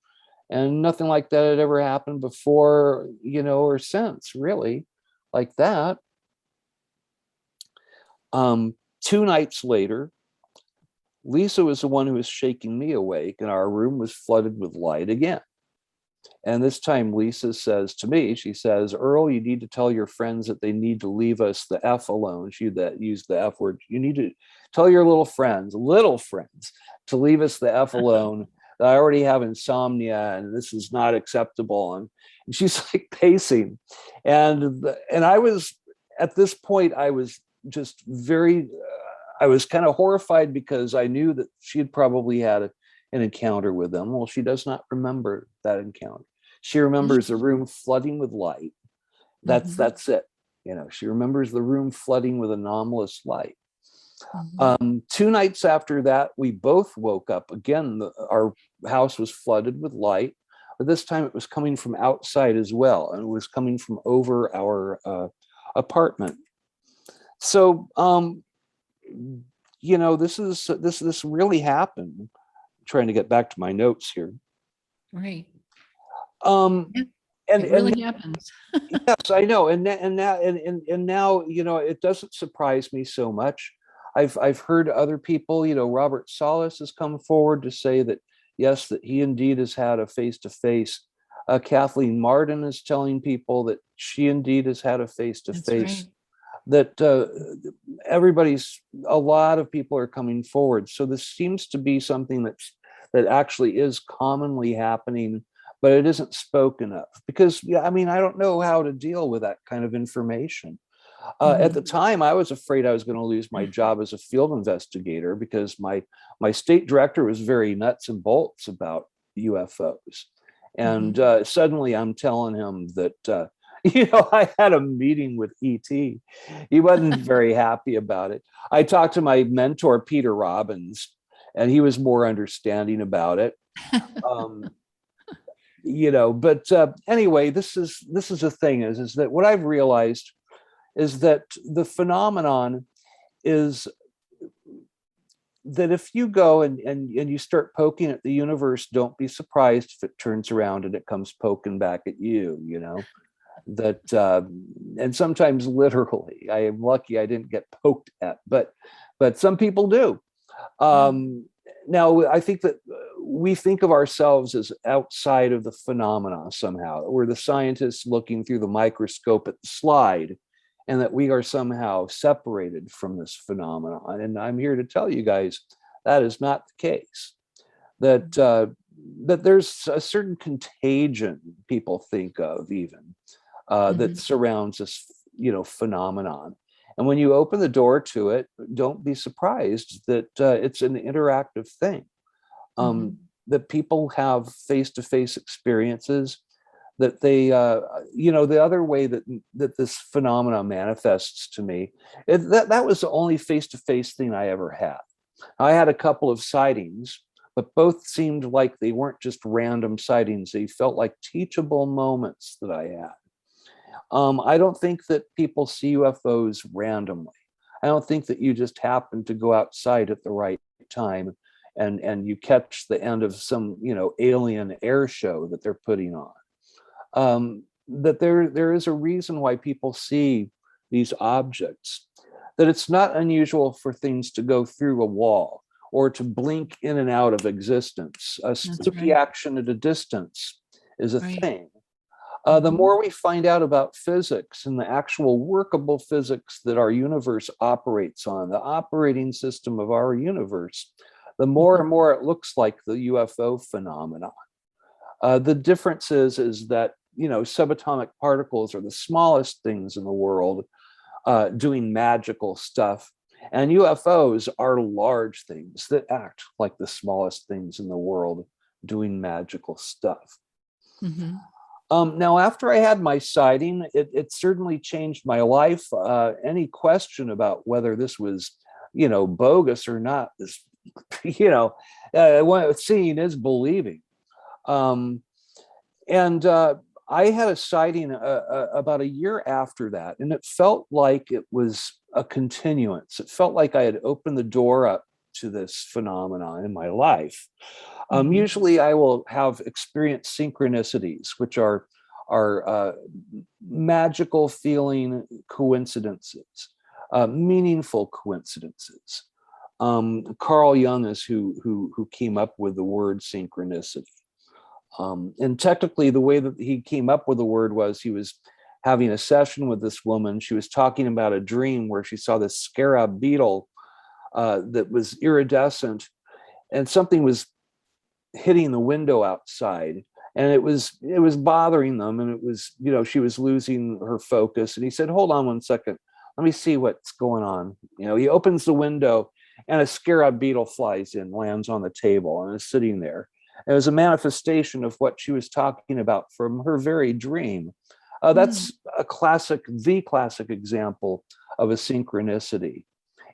and nothing like that had ever happened before, or since, really, like that. 2 nights later, Lisa was the one who was shaking me awake, and our room was flooded with light again. And this time Lisa says to me, she says, "Earl, you need to tell your friends that they need to leave us the F alone." She used the F word. "You need to tell your little friends, to leave us the F alone. I already have insomnia and this is not acceptable." And she's like pacing. And I was, at this point, I was just I was kind of horrified, because I knew that she had probably had an encounter with them. Well, she does not remember that encounter. She remembers the room flooding with light. That's it. She remembers the room flooding with anomalous light. 2 nights after that, we both woke up again. Our house was flooded with light, but this time it was coming from outside as well, and it was coming from over our apartment. So, this really happened. I'm trying to get back to my notes here. Right. Um, Yeah, and it and really happens. Yes, I know, and now it doesn't surprise me so much. I've heard other people, Robert Salas has come forward to say that yes, that he indeed has had a face to face. Kathleen Martin is telling people that she indeed has had a face to That's right. face. That a lot of people are coming forward. So this seems to be something that actually is commonly happening, but it isn't spoken of, because I don't know how to deal with that kind of information. At the time, I was afraid I was going to lose my job as a field investigator, because my state director was very nuts and bolts about UFOs. And suddenly I'm telling him that, I had a meeting with ET. He wasn't very happy about it. I talked to my mentor, Peter Robbins, and he was more understanding about it. But anyway, this is the thing is that what I've realized is that the phenomenon is that if you go and you start poking at the universe, don't be surprised if it turns around and it comes poking back at you, that and sometimes literally. I am lucky I didn't get poked at, but some people do. Now I think that we think of ourselves as outside of the phenomena somehow. We're the scientists looking through the microscope at the slide, and that we are somehow separated from this phenomenon. And I'm here to tell you guys that is not the case. That there's a certain contagion people think of, even that surrounds this, phenomenon. And when you open the door to it, don't be surprised that it's an interactive thing. That people have face-to-face experiences, that they, the other way that this phenomena manifests to me, that was the only face-to-face thing I ever had. I had a couple of sightings, but both seemed like they weren't just random sightings. They felt like teachable moments that I had. I don't think that people see UFOs randomly. I don't think that you just happen to go outside at the right time and you catch the end of some, alien air show that they're putting on. That there is a reason why people see these objects, that it's not unusual for things to go through a wall or to blink in and out of existence. A spooky action at a distance is a thing. The more we find out about physics and the actual workable physics that our universe operates on, the operating system of our universe, the more and more it looks like the UFO phenomenon. The difference is that, subatomic particles are the smallest things in the world doing magical stuff. And UFOs are large things that act like the smallest things in the world doing magical stuff. Now, after I had my sighting, it certainly changed my life. Any question about whether this was, bogus or not is, seeing is believing. Um, and I had a sighting about a year after that, and it felt like it was a continuance. It felt like I had opened the door up to this phenomenon in my life. Mhm. Usually, I will have experienced synchronicities, which are magical feeling coincidences, meaningful coincidences. Carl Jung is who came up with the word synchronicity. And technically, the way that he came up with the word was he was having a session with this woman. She was talking about a dream where she saw this scarab beetle that was iridescent, and something was hitting the window outside, and it was bothering them, and it was, she was losing her focus. And he said, hold on one second, let me see what's going on. He opens the window, and a scarab beetle flies in, lands on the table, and is sitting there. It was a manifestation of what she was talking about from her very dream. Mm. That's the classic example of a synchronicity.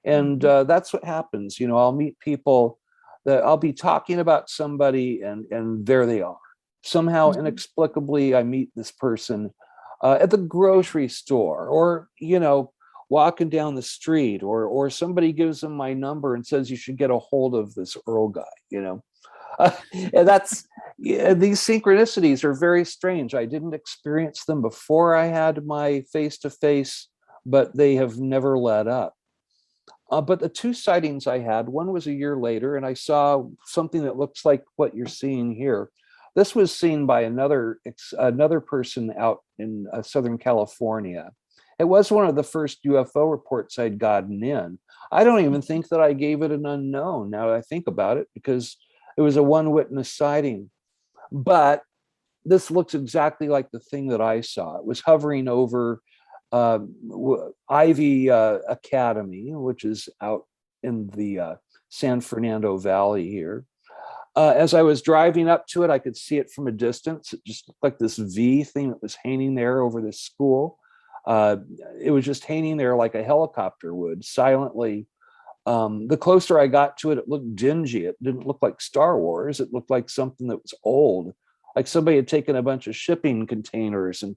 And Mhm. that's what happens. I'll meet people that I'll be talking about somebody, and there they are. Somehow, Mhm. inexplicably, I meet this person at the grocery store, or walking down the street, or somebody gives them my number and says you should get a hold of this Earl guy. And that's yeah, these synchronicities are very strange. I didn't experience them before I had my face to face, but they have never let up. But the two sightings I had, one was a year later, and I saw something that looks like what you're seeing here. This was seen by another person out in Southern California. It was one of the first UFO reports I'd gotten in. I don't even think that I gave it an unknown, now that I think about it, because it was a one witness sighting. But this looks exactly like the thing that I saw. It was hovering over uh, Ivy Academy, which is out in the San Fernando Valley here. As I was driving up to it, I could see it from a distance. It just looked like this V thing that was hanging there over this school. Uh, it was just hanging there like a helicopter would, silently. The closer I got to it, it looked dingy. It didn't look like Star Wars. It looked like something that was old, like somebody had taken a bunch of shipping containers and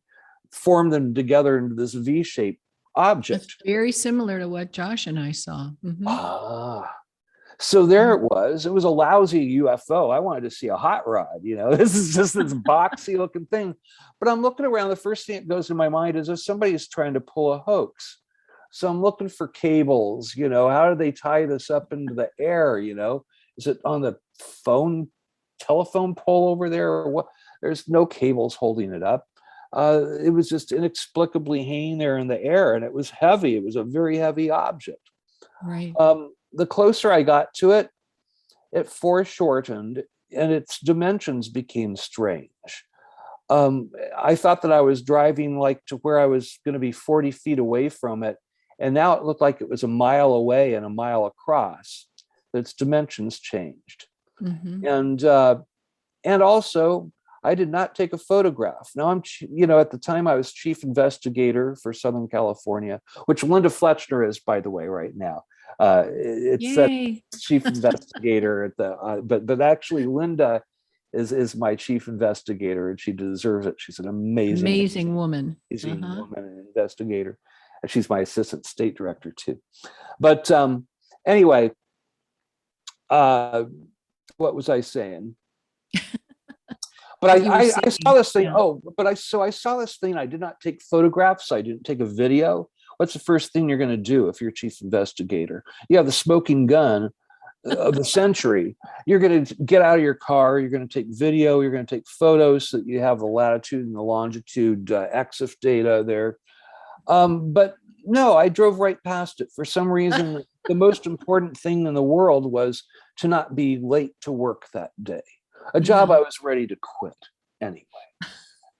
formed them together into this V-shaped That's object. very similar to what Josh and I saw. Mhm. Ah, so there it was. It was a lousy UFO. I wanted to see a hot rod. This is just this boxy looking thing. But I'm looking around. The first thing that goes in my mind is if somebody's trying to pull a hoax. So I'm looking for cables. How do they tie this up into the air? Is it on the telephone pole over there, or what? There's no cables holding it up. It was just inexplicably hanging there in the air, and it was heavy. It was a very heavy object. Right. The closer I got to it, it foreshortened, and its dimensions became strange. I thought that I was driving like to where I was going to be 40 feet away from it, and now it looked like it was a mile away and a mile across. Its dimensions changed, Mhm. and also I did not take a photograph. Now at the time I was chief investigator for Southern California, which Linda Fletcher is, by the way, right now. It said Yay. chief investigator at the, but actually Linda is my chief investigator, and she deserves it. She's an amazing, Amazing woman. amazing Uh-huh. woman and investigator, and she's my assistant state director too. But anyway, uh, what was I saying? But What you were I saw seeing. this thing. Yeah. Oh, but I saw this thing. I did not take photographs. I didn't take a video. What's the first thing you're going to do if you're chief investigator? You have the smoking gun of the century. You're going to get out of your car. You're going to take video. You're going to take photos so that you have the latitude and the longitude EXIF data there. But no, I drove right past it. For some reason, the most important thing in the world was to not be late to work that day, a job Yeah. I was ready to quit anyway.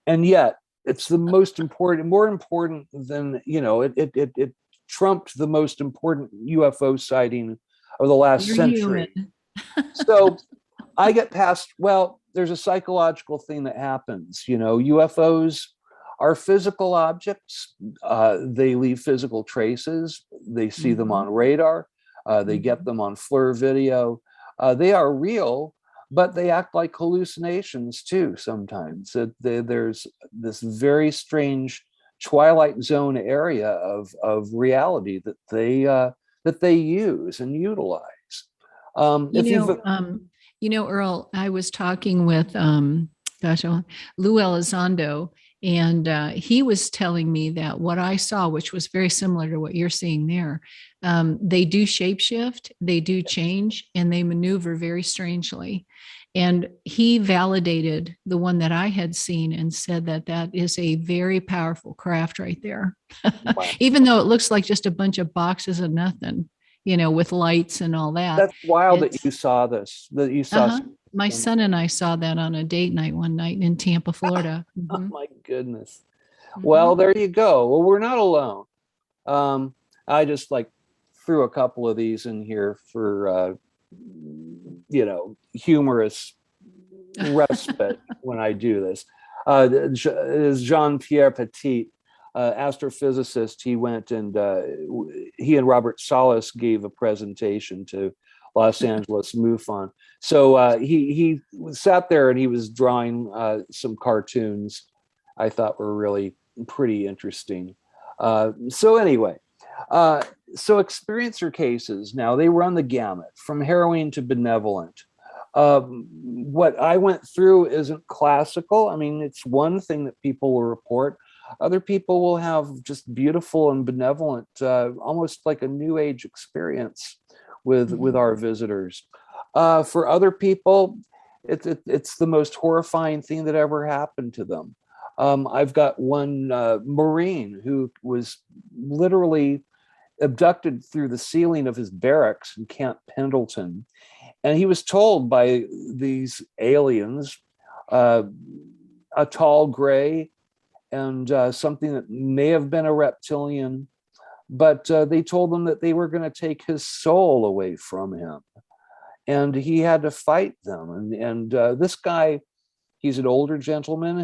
And yet, it's the most important, more important than, it trumped the most important UFO sighting of the last You're human. century. So I get past, well, there's a psychological thing that happens. UFOs are physical objects. They leave physical traces. They see them on radar. They get them on FLIR video. They are real, but they act like hallucinations too sometimes. There's this very strange twilight zone area of reality that they use and utilize. You If you've know, um, Earl, I was talking with, Lou Elizondo, and he was telling me that what I saw, which was very similar to what you're seeing there, they do shapeshift, they do change, and they maneuver very strangely. And he validated the one that I had seen and said that that is a very powerful craft right there. Wow. Even though it looks like just a bunch of boxes of nothing, with lights and all that. That's wild that It's you saw this, that you saw. uh-huh. My son and I saw that on a date night one night in Tampa, Florida. Oh Mm-hmm. my goodness. Mm-hmm. Well, there you go. Well, we're not alone. Um, I just like threw a couple of these in here for humorous respite when I do this. Is Jean-Pierre Petit, astrophysicist. He went and he and Robert Salas gave a presentation to Los Angeles MUFON. So he sat there and he was drawing some cartoons I thought were really pretty interesting. So anyway, uh, so experiencer cases now they run the gamut from harrowing to benevolent. What I went through isn't classical. I mean, it's one thing that people will report. Other people will have just beautiful and benevolent, almost like a new age experience with Mm-hmm. our visitors. For other people, it's the most horrifying thing that ever happened to them. I've got one Marine who was literally abducted through the ceiling of his barracks in Camp Pendleton. And he was told by these aliens, uh, a tall gray and something that may have been a reptilian, but they told him that they were going to take his soul away from him. And he had to fight them. And this guy, he's an older gentleman.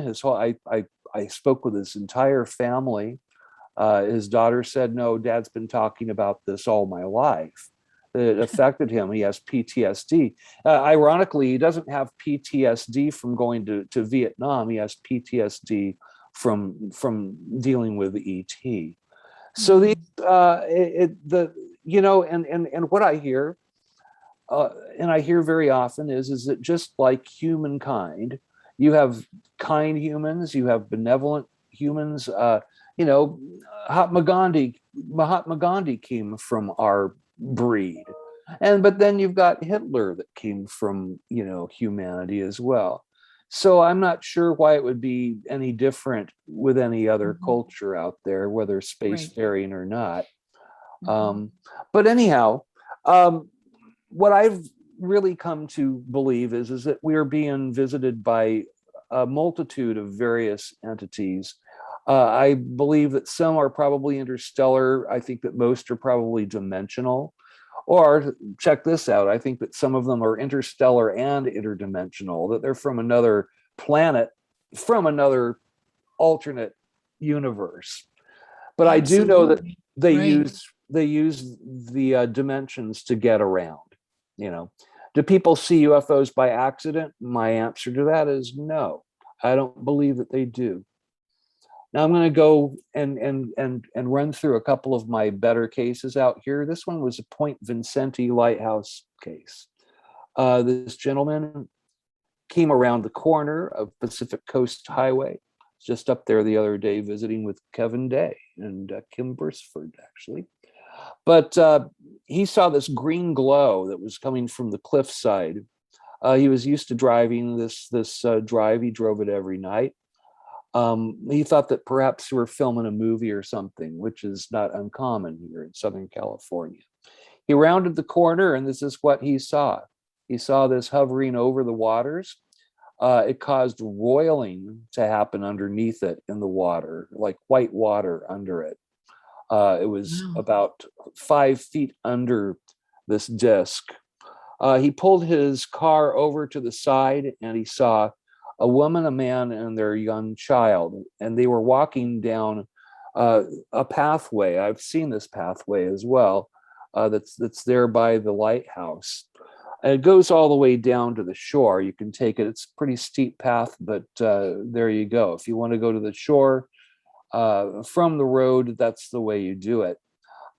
I spoke with his entire family. His daughter said, "No, Dad's been talking about this all my life. It affected him. He has PTSD. Ironically, he doesn't have PTSD from going to Vietnam. He has PTSD from dealing with ET. So these, Mm-hmm. the and what I hear, and I hear very often is that just like humankind, you have kind humans, you have benevolent humans. You know, Mahatma Gandhi came from our breed, but then you've got Hitler that came from humanity as well. So I'm not sure why it would be any different with any other Mm-hmm. culture out there, whether Right. spacefaring or not. Mm-hmm. Um, but anyhow, um, what I've really come to believe is that we are being visited by a multitude of various entities. I believe that some are probably interstellar. I think that most are probably dimensional. Or check this out. I think that some of them are interstellar and interdimensional, that they're from another planet, from another alternate universe. But I do know that Absolutely. they Right. use the dimensions to get around. You know, do people see UFOs by accident? My answer to that is no. I don't believe that they do. Now I'm going to go and run through a couple of my better cases out here. This one was a Point Vincenti lighthouse case. This gentleman came around the corner of Pacific Coast Highway, just up there the other day visiting with Kevin Day and Kim Bursford, actually. But he saw this green glow that was coming from the cliffside. He was used to driving this drive. He drove it every night. He thought that perhaps we were filming a movie or something, which is not uncommon here in Southern California. He rounded the corner, and this is what he saw. He saw this hovering over the waters. It caused roiling to happen underneath it in the water, like white water under it. It was Wow. about 5 feet under this disc. He pulled his car over to the side and he saw a woman, a man, and their young child. And they were walking down a pathway. I've seen this pathway as well, that's there by the lighthouse. And it goes all the way down to the shore. You can take it. It's a pretty steep path, but there you go. If you want to go to the shore from the road, that's the way you do it.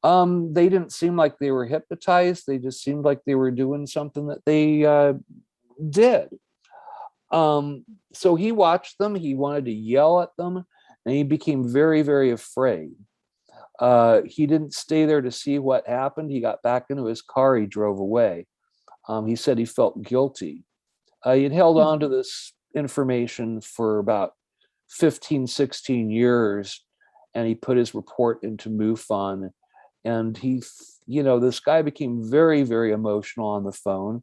They didn't seem like they were hypnotized. They just seemed like they were doing something that they did. So he watched them. He wanted to yell at them, and he became very, very afraid. He didn't stay there to see what happened. He got back into his car. He drove away. He said he felt guilty. He had held on to this information for about 15, 16 years, and he put his report into MUFON. And this guy became very, very emotional on the phone.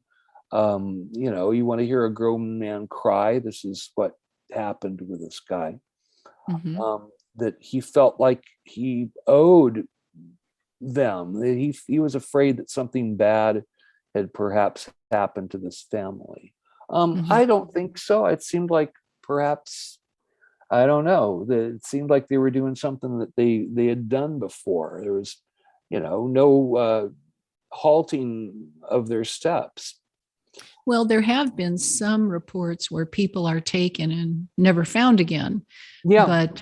You want to hear a grown man cry. This is what happened with this guy. Mm-hmm. That he felt like he owed them. That he was afraid that something bad had perhaps happened to this family. Mm-hmm. I don't think so. It seemed like perhaps, I don't know, it seemed like they were doing something that they had done before. There was, no halting of their steps. Well, there have been some reports where people are taken and never found again. Yeah, But,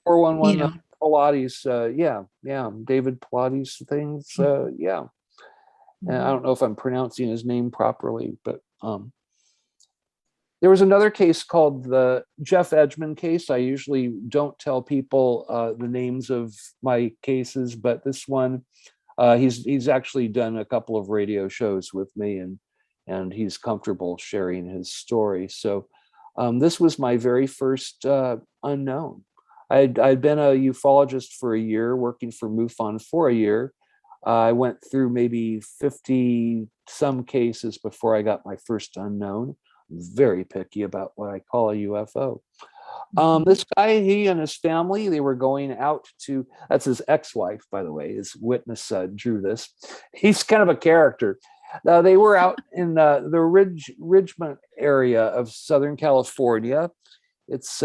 411 Pilates, yeah, David Pilates things, yeah. And I don't know if I'm pronouncing his name properly, but there was another case called the Jeff Edgman case. I usually don't tell people the names of my cases, but this one, he's actually done a couple of radio shows with me, and he's comfortable sharing his story. So this was my very first unknown. I'd been a ufologist for a year, working for MUFON for a year. I went through maybe 50 some cases before I got my first unknown. I'm very picky about what I call a UFO. This guy, he and his family, they were going out to, that's his ex-wife, by the way, his witness drew this. He's kind of a character. They were out in the Ridgemont area of Southern California. It's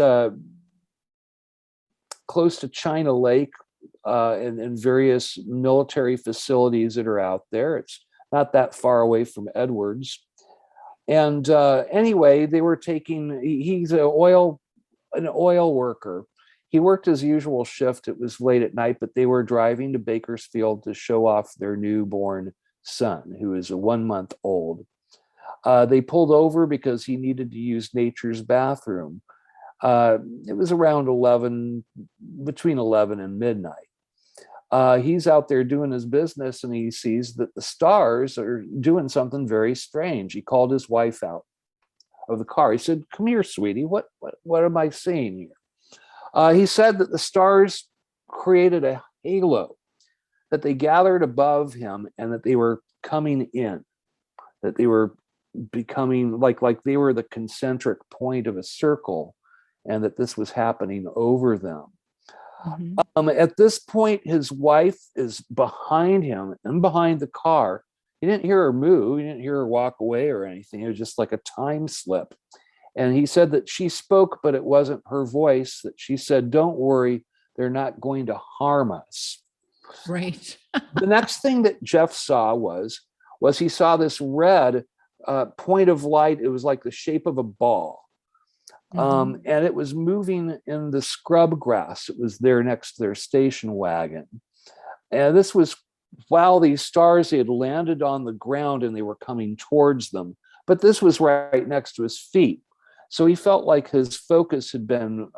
close to China Lake, and various military facilities that are out there. It's not that far away from Edwards. And anyway, they were taking, he's an oil worker. He worked his usual shift. It was late at night, but they were driving to Bakersfield to show off their newborn son, who is a 1 month old. They pulled over because he needed to use nature's bathroom. It was around between 11 and midnight. He's out there doing his business, and he sees that the stars are doing something very strange. He called his wife out of the car. He said, "Come here, sweetie. What am I seeing here?" He said that the stars created a halo, that they gathered above him, and that they were coming in, that they were becoming like they were the concentric point of a circle, and that this was happening over them. At this point, his wife is behind him and behind the car. He didn't hear her move. He didn't hear her walk away or anything. It was just like a time slip. And he said that she spoke, but it wasn't her voice, that she said, "Don't worry, they're not going to harm us." Right. The next thing that Jeff saw was he saw this red point of light. It was like the shape of a ball. And it was moving in the scrub grass. It was there next to their station wagon. And this was while these stars, they had landed on the ground and they were coming towards them. But this was right next to his feet. So he felt like his focus had been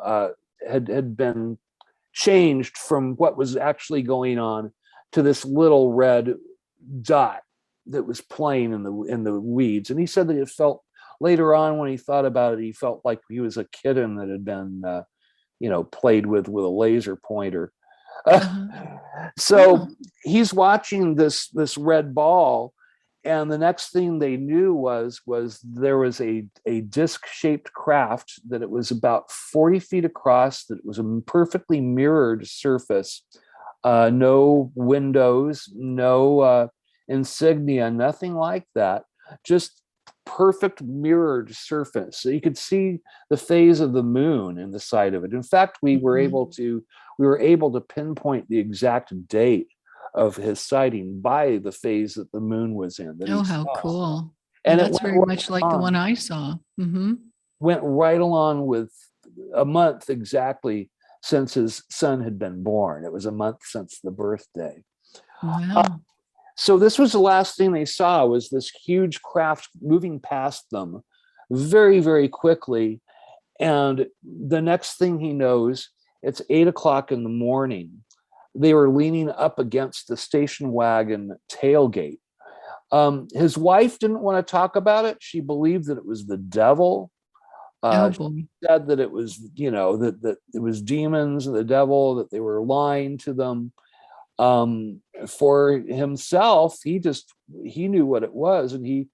changed from what was actually going on to this little red dot that was playing in the weeds. And he said that it felt, later on when he thought about it, he felt like he was a kitten that had been played with a laser pointer. So he's watching this red ball, and the next thing they knew was there was a disc-shaped craft, that it was about 40 feet across, that it was a perfectly mirrored surface, no windows, no insignia, nothing like that. just perfect mirrored surface. So you could see the phase of the moon in the side of it. In fact, Mhm. we were able to pinpoint the exact date of his sighting by the phase that the moon was in that he Oh, how saw. cool. Yeah, And it that's very much like the one I saw. Hmm. went right along with a month exactly since his son had been born. It was a month since the birthday. Wow. So this was the last thing they saw, was this huge craft moving past them very, very quickly. And the next thing he knows, it's 8 o'clock in the morning. They were leaning up against the station wagon tailgate. His wife didn't want to talk about it. She believed that it was the devil. Oh, She boy. said that it was, that it was demons and the devil, that they were lying to them. For himself, he knew what it was, and he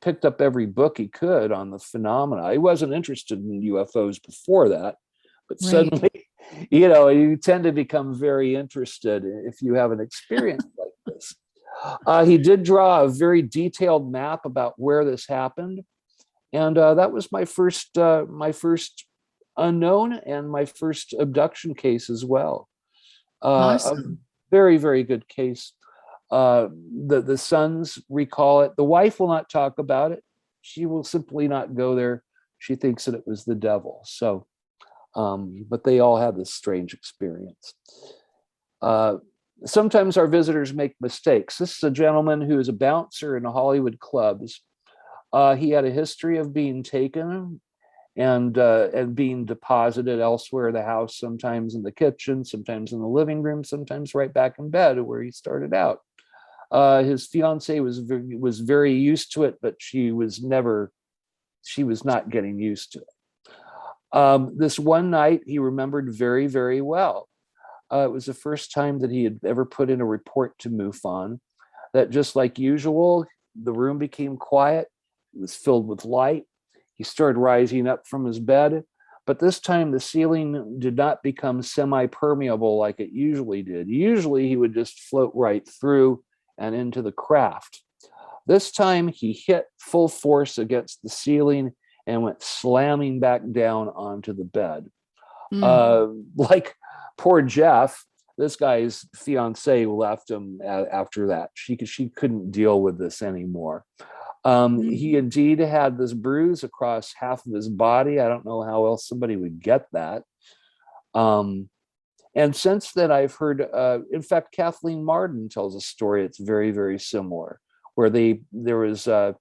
picked up every book he could on the phenomena. He wasn't interested in UFOs before that, but Right. suddenly, you tend to become very interested if you have an experience like this. He did draw a very detailed map about where this happened, and that was my first unknown and my first abduction case as well. A Awesome. very, very good case. The sons recall it. The wife will not talk about it. She will simply not go there. She thinks that it was the devil. So, but they all had this strange experience. Uh, Sometimes our visitors make mistakes. This is a gentleman who is a bouncer in Hollywood clubs. He had a history of being taken and being deposited elsewhere in the house, sometimes in the kitchen, sometimes in the living room, sometimes right back in bed where he started out. His fiance was very used to it, but she was not getting used to it. This one night he remembered very, very well. It was the first time that he had ever put in a report to Mufon. That just like usual, the room became quiet. It was filled with light. He started rising up from his bed, but this time the ceiling did not become semi-permeable like it usually did. Usually he would just float right through and into the craft. This time he hit full force against the ceiling and went slamming back down onto the bed. Mm. Like poor Jeff, this guy's fiance left him after that. She couldn't deal with this anymore. He Mm. indeed had this bruise across half of his body. I don't know how else somebody would get that. Um, and since then, I've heard, in fact, Kathleen Marden tells a story that's very, very similar, where there was that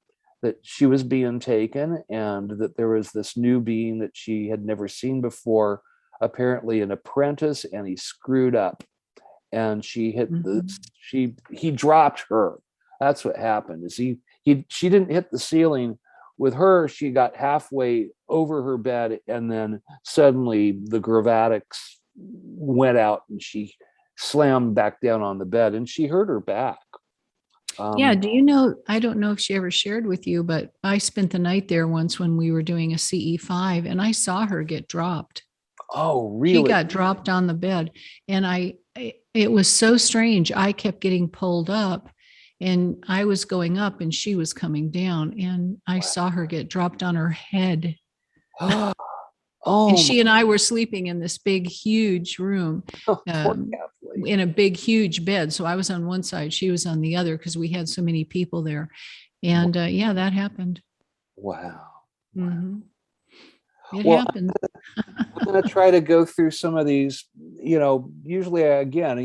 she was being taken, and that there was this new being that she had never seen before, apparently an apprentice, and he screwed up, and she hit the Mhm. he dropped her. That's what happened. Is he she didn't hit the ceiling. With her, she got halfway over her bed, and then suddenly the gravatics went out, and she slammed back down on the bed, and she hurt her back. Yeah. Um, Do you know? I don't know if she ever shared with you, but I spent the night there once when we were doing a CE5 and I saw her get dropped. oh, She really? got dropped on the bed. And it was so strange. I kept getting pulled up and I was going up and she was coming down. And I saw her get dropped on her head. Wow. And Oh, she and I were sleeping in this big, huge room, poor um, Kathleen. in a big, huge bed. So I was on one side, she was on the other because we had so many people there. And yeah, that happened. Wow. Hmm. It Well, happened. I'm going to try to go through some of these. Usually, again,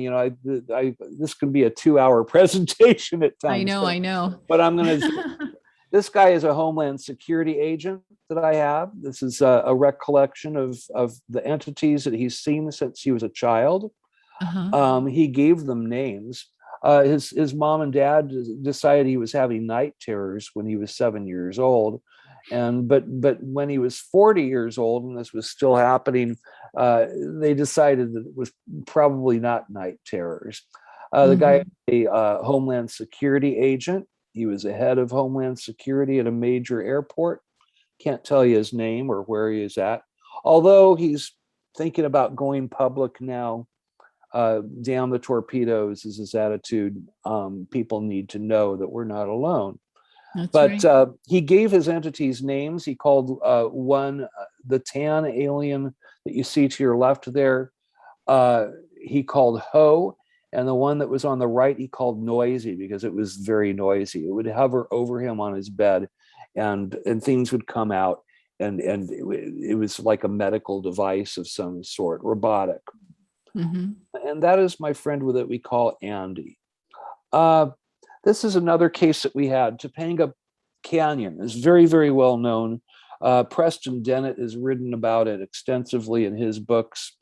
this can be a 2 hour presentation at I times, know, I know. but I'm going to. This guy is a Homeland Security agent that I have. This is a recollection of the entities that he's seen since he was a child. Uh-huh. He gave them names. His mom and dad decided he was having night terrors when he was 7 years old, and but when he was 40 years old and this was still happening, uh, they decided that it was probably not night terrors. The guy, Hmm. a Homeland Security agent. He was a head of Homeland Security at a major airport. Can't tell you his name or where he is at, although he's thinking about going public now. Damn the torpedoes is his attitude. People need to know that we're not alone. That's But right. he gave his entities names. He called one the tan alien that you see to your left there. Uh, he called Ho, and the one that was on the right he called Noisy because it was very noisy. It would hover over him on his bed, and things would come out, and it was like a medical device of some sort, robotic. Hmm. And that is my friend with it we call Andy. Uh, this is another case that we had. Topanga Canyon is very, very well known. Preston Dennett has written about it extensively in his books.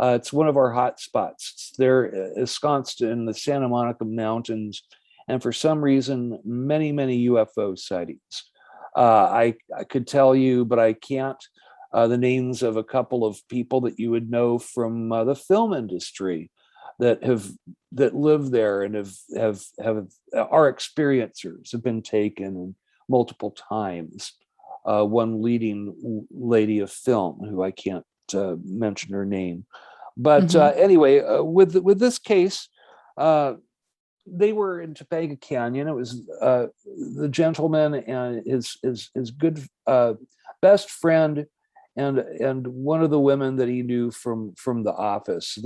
It's one of our hot spots. It's there ensconced in the Santa Monica Mountains, and for some reason, many, many UFO sightings. I could tell you, but I can't. The names of a couple of people that you would know from the film industry that have that live there and have our experiencers have been taken multiple times. One leading lady of film who I can't mention her name, but Hmm. anyway, with this case, uh, they were in Topanga Canyon. It was the gentleman and his good best friend, and one of the women that he knew from the office.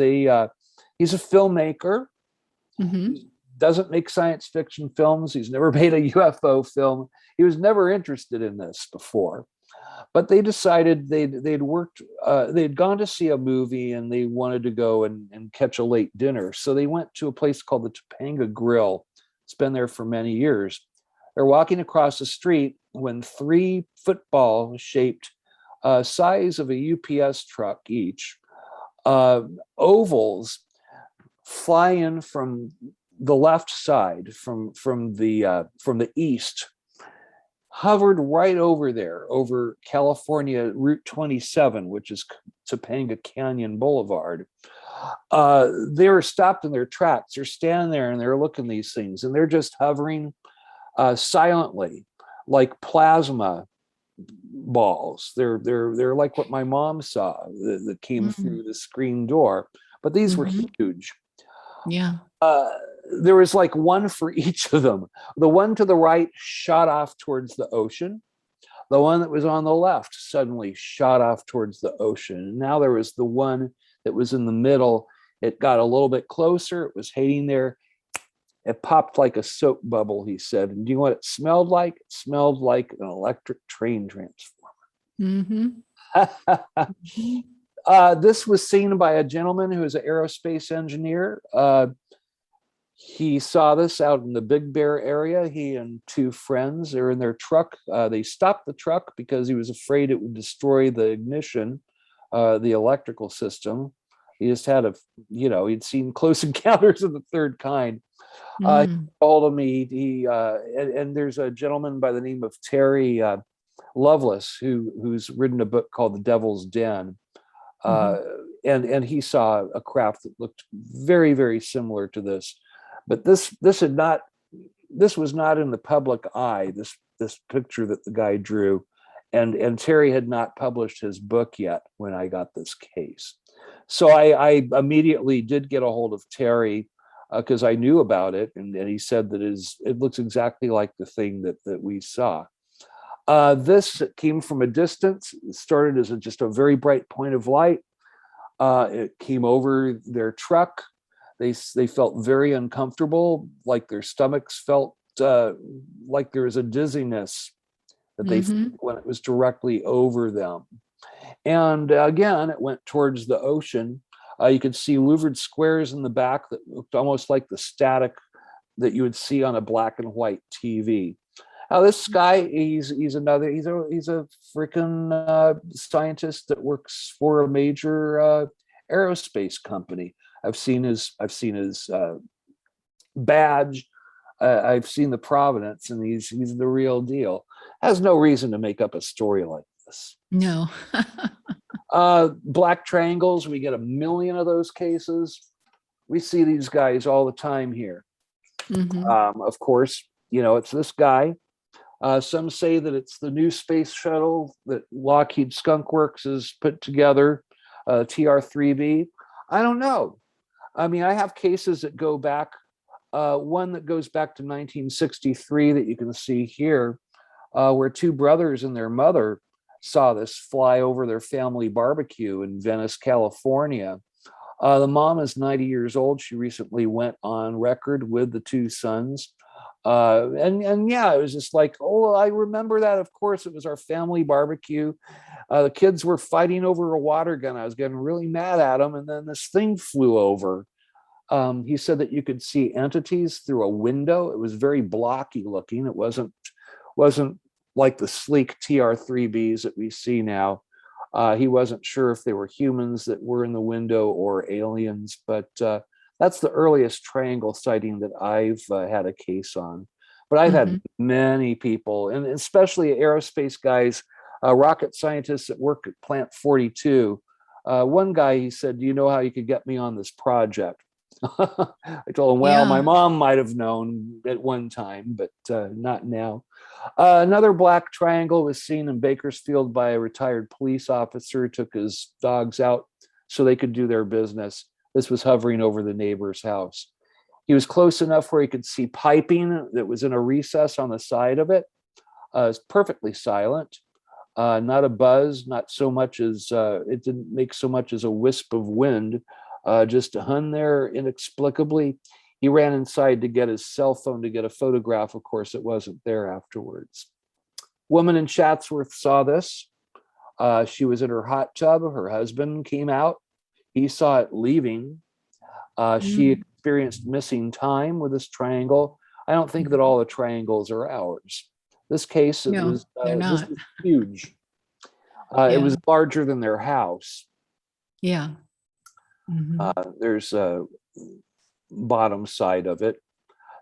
He's a filmmaker. Hmm. He doesn't make science fiction films. He's never made a UFO film. He was never interested in this before. But they decided they'd gone to see a movie and they wanted to go and catch a late dinner. So they went to a place called the Topanga Grill. It's been there for many years. They're walking across the street when three football shaped size of a UPS truck each, uh, ovals fly in from the left side, from the east, hovered right over there, over California Route 27, which is Topanga Canyon Boulevard. They were stopped in their tracks. They're standing there and they're looking at these things, and they're just hovering silently, like plasma balls. They're like what my mom saw that came Hmm. through the screen door, but these were Hmm. huge. Yeah. Uh, there was like one for each of them. The one to the right shot off towards the ocean. The one that was on the left suddenly shot off towards the ocean. And now there was the one that was in the middle. It got a little bit closer. It was hanging there. It popped like a soap bubble, he said. And do you know what it smelled like? It smelled like an electric train transformer. Hmm. Hmm. This was seen by a gentleman who is an aerospace engineer. He saw this out in the Big Bear area. He and two friends, they're in their truck. They stopped the truck because he was afraid it would destroy the ignition, the electrical system. He just had he'd seen Close Encounters of the Third Kind. He Mm. told him and there's a gentleman by the name of Terry Lovelace who's written a book called The Devil's Den. Uh, Hmm. and he saw a craft that looked very, very similar to this, but this was not in the public eye. This picture that the guy drew, and Terry had not published his book yet when I got this case. So I immediately did get a hold of Terry because I knew about it, and he said that it looks exactly like the thing that we saw. This came from a distance. It started as just a very bright point of light. It came over their truck. They felt very uncomfortable, like their stomachs felt like there was a dizziness that they felt Hmm. when it was directly over them. And again, it went towards the ocean. You could see louvered squares in the back that looked almost like the static that you would see on a black and white TV. Now this guy, he's a freaking scientist that works for a major aerospace company. I've seen his badge. I've seen the provenance, and he's the real deal. Has no reason to make up a story like this. No. Black triangles, we get a million of those cases. We see these guys all the time here. Hmm. Of course, it's this guy. Some say that it's the new space shuttle that Lockheed Skunk Works has put together, TR-3B. I don't know. I mean, I have cases that go back one that goes back to 1963 that you can see here, where two brothers and their mother saw this fly over their family barbecue in Venice, California. The mom is 90 years old. She recently went on record with the two sons. And yeah, it was just like, oh, I remember that. Of course, it was our family barbecue. The kids were fighting over a water gun. I was getting really mad at them. And then this thing flew over. He said that you could see entities through a window. It was very blocky looking. It wasn't like the sleek TR-3Bs that we see now. He wasn't sure if they were humans that were in the window or aliens, but that's the earliest triangle sighting that I've had a case on. But I've had many people, and especially aerospace guys, rocket scientists that work at Plant 42. One guy, he said, "Do you know how you could get me on this project?" I told him, well, my Yeah. mom might have known at one time, but not now. Another black triangle was seen in Bakersfield by a retired police officer who took his dogs out so they could do their business. This was hovering over the neighbor's house. He was close enough where he could see piping that was in a recess on the side of it. It's perfectly silent, not a buzz, not so much as it didn't make so much as a wisp of wind, just hung there inexplicably. He ran inside to get his cell phone to get a photograph. Of course, it wasn't there afterwards. Woman in Chatsworth saw this. She was in her hot tub. Her husband came out. He saw it leaving. She experienced missing time with this triangle. I don't think that all the triangles are ours. This case, it No, was they're this not. was huge. It Yeah. was larger than their house. Yeah. There's a bottom side of it.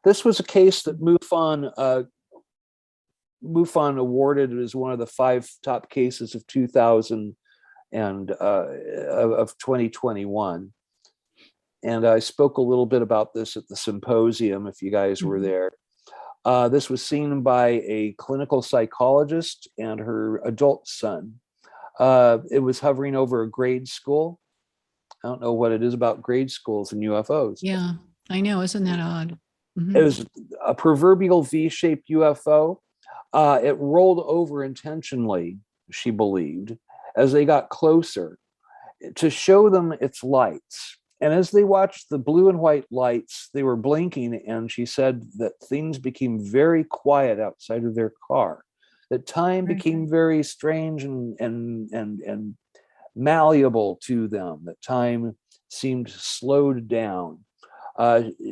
This was a case that MUFON awarded as one of the 5 top cases of 2000 and of 2021. And I spoke a little bit about this at the symposium, if you guys were there. This was seen by a clinical psychologist and her adult son. It was hovering over a grade school. I don't know what it is about grade schools and UFOs. Yeah. I know. Isn't that odd? It was a proverbial V-shaped UFO. It rolled over intentionally, she believed, as they got closer to show them its lights. And as they watched the blue and white lights, they were blinking, and she said that things became very quiet outside of their car. That time became very strange and malleable to them. That time seemed slowed down.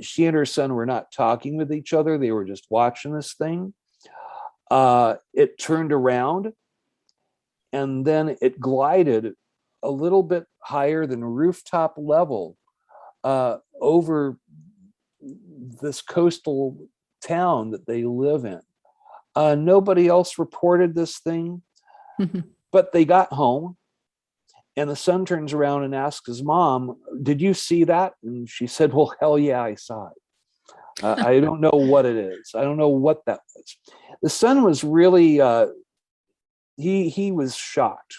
She and her son were not talking with each other. They were just watching this thing. It turned around and then it glided a little bit higher than rooftop level over this coastal town that they live in. Nobody else reported this thing, but they got home. And the son turns around and asks his mom, "Did you see that?" And she said, "Well, hell yeah, I saw it. I don't know what it is. I don't know what that was." The son was really, he was shocked.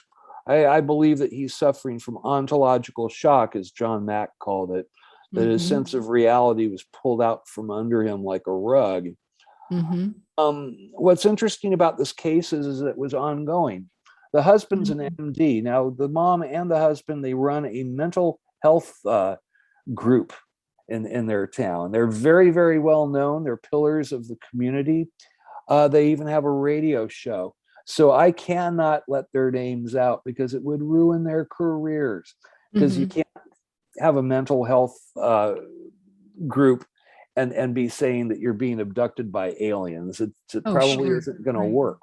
I believe that he's suffering from ontological shock, as John Mack called it, that his sense of reality was pulled out from under him like a rug. What's interesting about this case is it was ongoing. The husband's an MD. Now, the mom and the husband, they run a mental health group in their town. They're very, very well known. They're pillars of the community. They even have a radio show. So I cannot let their names out because it would ruin their careers. Because you can't have a mental health group and be saying that you're being abducted by aliens. It probably isn't going to work.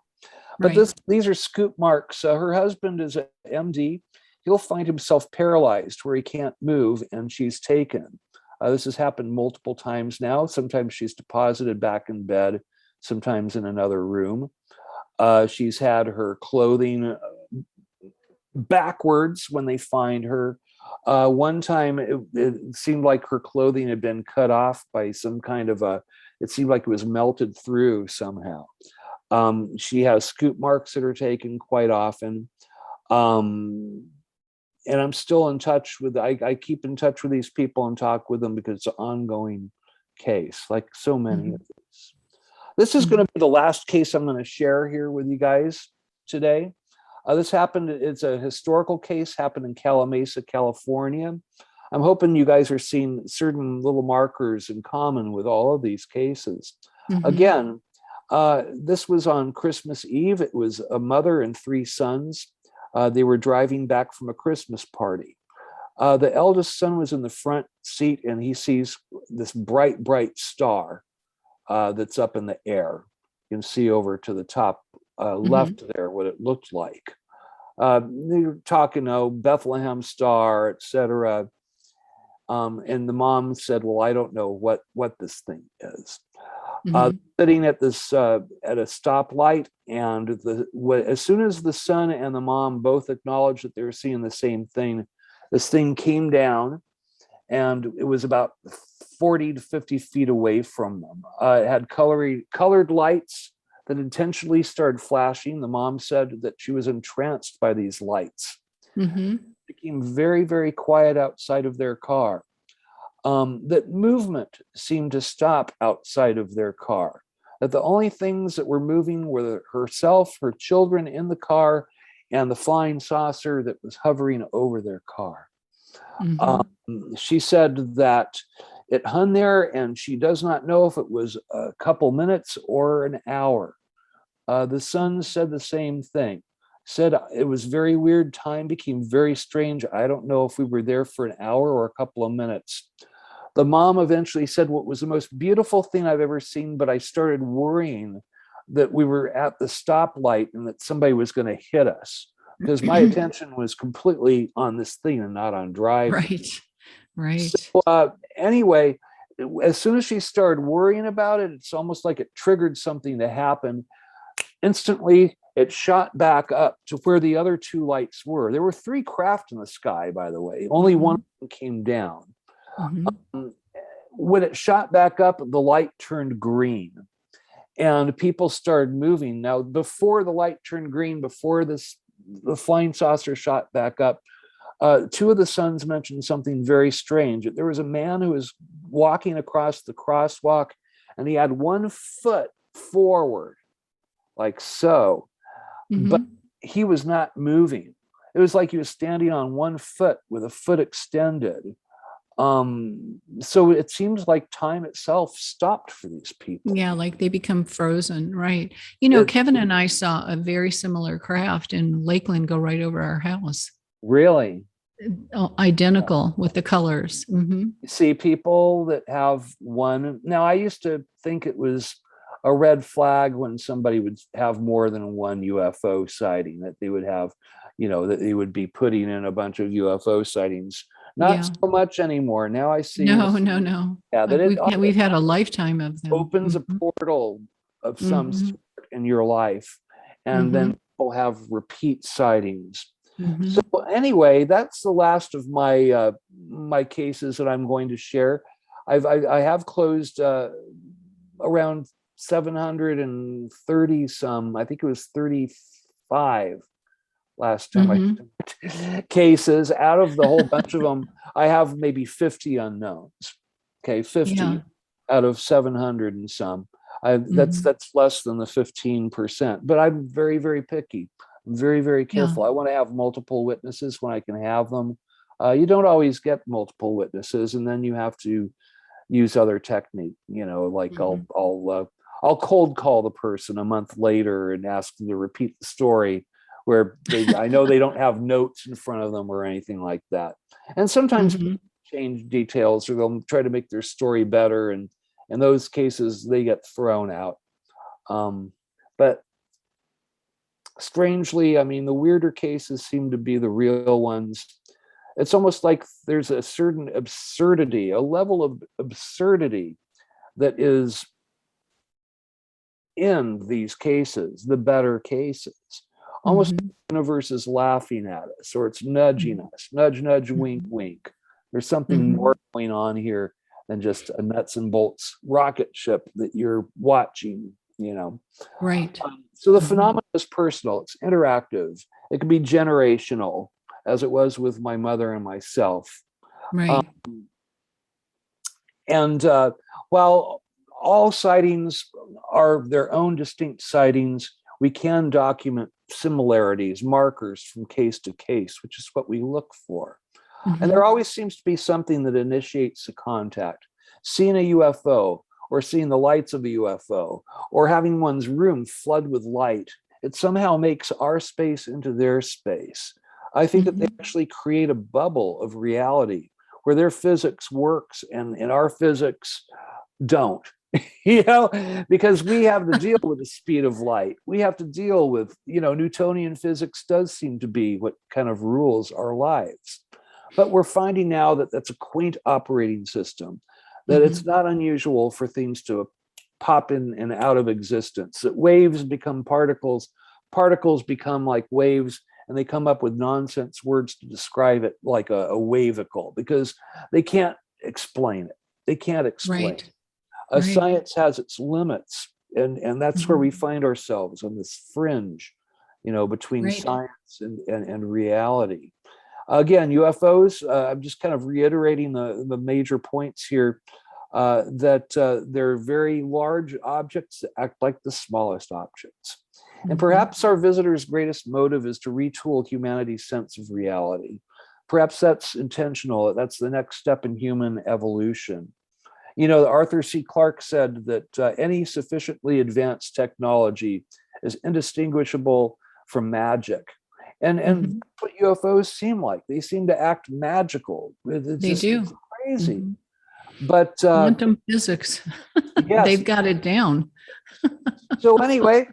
But these are scoop marks. Her husband is an MD. He'll find himself paralyzed where he can't move, and she's taken. This has happened multiple times now. Sometimes she's deposited back in bed, sometimes in another room. She's had her clothing backwards when they find her. One time it seemed like her clothing had been cut off by some kind of it seemed like it was melted through somehow. She has scoop marks that are taken quite often. And I'm still in touch with, I keep in touch with these people and talk with them because it's an ongoing case, like so many of Mhm. these. This is going Mhm. to be the last case I'm going to share here with you guys today. This happened, it's a historical case, happened in Calamasa, California. I'm hoping you guys are seeing certain little markers in common with all of these cases. Mhm. Again, this was on Christmas Eve. It was a mother and three sons. They were driving back from a Christmas party. The eldest son was in the front seat and he sees this bright, bright star that's up in the air. You can see over to the top Mhm. left there what it looked like. They were talking, oh, Bethlehem Star, etc. And the mom said, "Well, I don't know what this thing is." Mhm. Sitting at this at a stoplight, and as soon as the son and the mom both acknowledged that they were seeing the same thing, this thing came down, and it was about 40 to 50 feet away from them. It had colored lights that intentionally started flashing. The mom said that she was entranced by these lights. Mhm. It became very, very quiet outside of their car. That movement seemed to stop outside of their car. That the only things that were moving were herself, her children in the car, and the flying saucer that was hovering over their car. Um, Mhm. she said that it hung there, and she does not know if it was a couple minutes or an hour. The son said the same thing. Said it was very weird. Time became very strange. I don't know if we were there for an hour or a couple of minutes. The mom eventually said, "What was the most beautiful thing I've ever seen, but I started worrying that we were at the stoplight and that somebody was going to hit us because my attention was completely on this thing and not on driving." Right. So Right. anyway, as soon as she started worrying about it, it's almost like it triggered something to happen. Instantly, it shot back up to where the other two lights were. There were three craft in the sky, by the way. Only one Mhm. of them came down. Mhm. When it shot back up, the light turned green and people started moving. Now, before the light turned green, before the flying saucer shot back up, two of the sons mentioned something very strange. There was a man who was walking across the crosswalk and he had one foot forward, like so, but Mhm. he was not moving. It was like he was standing on one foot with a foot extended. So it seems like time itself stopped for these people. Yeah, like they become frozen, right? It Kevin and I saw a very similar craft in Lakeland go right over our house. really, Oh, identical with the colors. Hmm. see people that have one. Now, I used to think it was a red flag when somebody would have more than one UFO sighting, that they would have, that they would be putting in a bunch of UFO sightings. Not Yeah. so much anymore. Now I see No, no, no. yeah, that it We've had a lifetime of them. opens a Hmm. portal of some Hmm. sort in your life, and then Hmm. people have repeat sightings. So Hmm. anyway, that's the last of my cases that I'm going to share. I have closed around 730 some. I think it was 35 last time I Hmm. cases. Out of the whole bunch of them, I have maybe 50 unknowns. Okay, 50 Yeah. out of 700 and some. That's Hmm. less than the 15%. But I'm very, very picky. I'm very, very Yeah. careful. I want to have multiple witnesses when I can have them. You don't always get multiple witnesses, and then you have to use other technique. Like Hmm. I'll cold call the person a month later and ask them to repeat the story where I know they don't have notes in front of them or anything like that. And sometimes Hmm. people change details or they'll try to make their story better, and in those cases they get thrown out. But strangely, I mean, the weirder cases seem to be the real ones. It's almost like there's a certain absurdity, a level of absurdity that is in these cases, the better cases. Almost like Hmm. the universe is laughing at us, or it's nudging us, nudge, nudge, wink, Hmm. wink. There's something more Hmm. going on here than just a nuts and bolts rocket ship that you're watching. Right. So the Hmm. phenomenon is personal, it's interactive, it can be generational, as it was with my mother and myself. Um, Right. and While all sightings are their own distinct sightings, we can document similarities, markers from case to case, which is what we look for. And there always seems to be something that initiates the contact. Seeing a UFO, or seeing the lights of a UFO, or having one's room flood with light, it somehow makes our space into their space. I think that they actually create a bubble of reality where their physics works and our physics don't. Because we have to deal with the speed of light. We have to deal with, Newtonian physics does seem to be what kind of rules our lives. But we're finding now that that's a quaint operating system, that it's not unusual for things to pop in and out of existence, that waves become particles, particles become like waves, and they come up with nonsense words to describe it, like a wavicle, because they can't explain it. They can't explain it. Science has its limits, and that's where we find ourselves on this fringe, between science and reality. Again, UFOs, I'm just kind of reiterating the major points here, that they're very large objects that act like the smallest objects. And perhaps our visitors' greatest motive is to retool humanity's sense of reality. Perhaps that's intentional. That's the next step in human evolution. Arthur C. Clarke said that any sufficiently advanced technology is indistinguishable from magic. And that's what UFOs seem like. They seem to act magical. It's crazy. But quantum physics, yes. They've got it down. So anyway,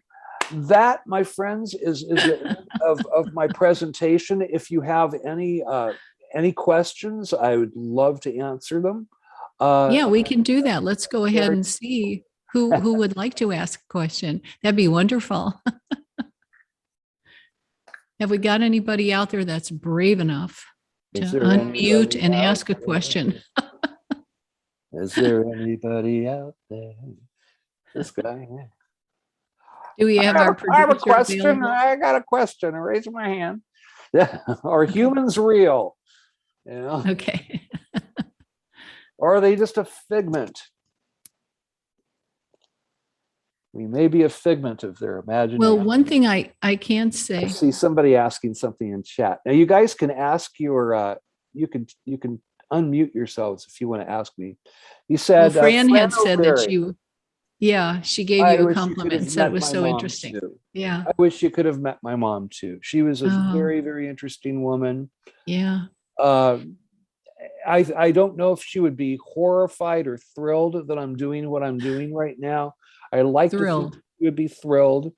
that, my friends, is the end of my presentation. If you have any questions, I would love to answer them. Yeah, we can do that. Let's go ahead and see who would like to ask a question. That'd be wonderful. Have we got anybody out there that's brave enough to unmute and ask a question? Is there anybody out there? This guy. Do we have our I have a producer question. available? I got a question. I raise my hand. Are humans real? Okay. Or are they just a figment? We may be a figment of their imagination. Well, one thing I can say. I see somebody asking something in chat. Now, you guys can ask your. You can unmute yourselves if you want to ask me. You said. Well, Fran had said that she gave you a compliment and said it was so interesting. Too. Yeah. I wish you could have met my mom too. She was a very, very interesting woman. Yeah. I don't know if she would be horrified or thrilled that I'm doing what I'm doing right now. I like to think she would be thrilled.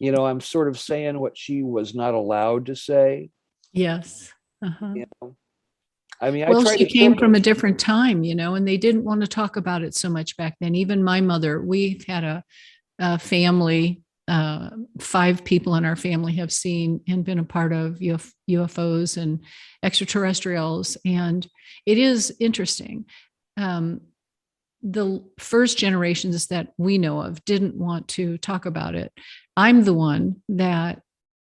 I'm sort of saying what she was not allowed to say. Yes. I mean, well, she came from a different time, and they didn't want to talk about it so much back then. Even my mother, we've had a family, 5 people in our family have seen and been a part of UFOs and extraterrestrials. And it is interesting. The first generations that we know of didn't want to talk about it. I'm the one that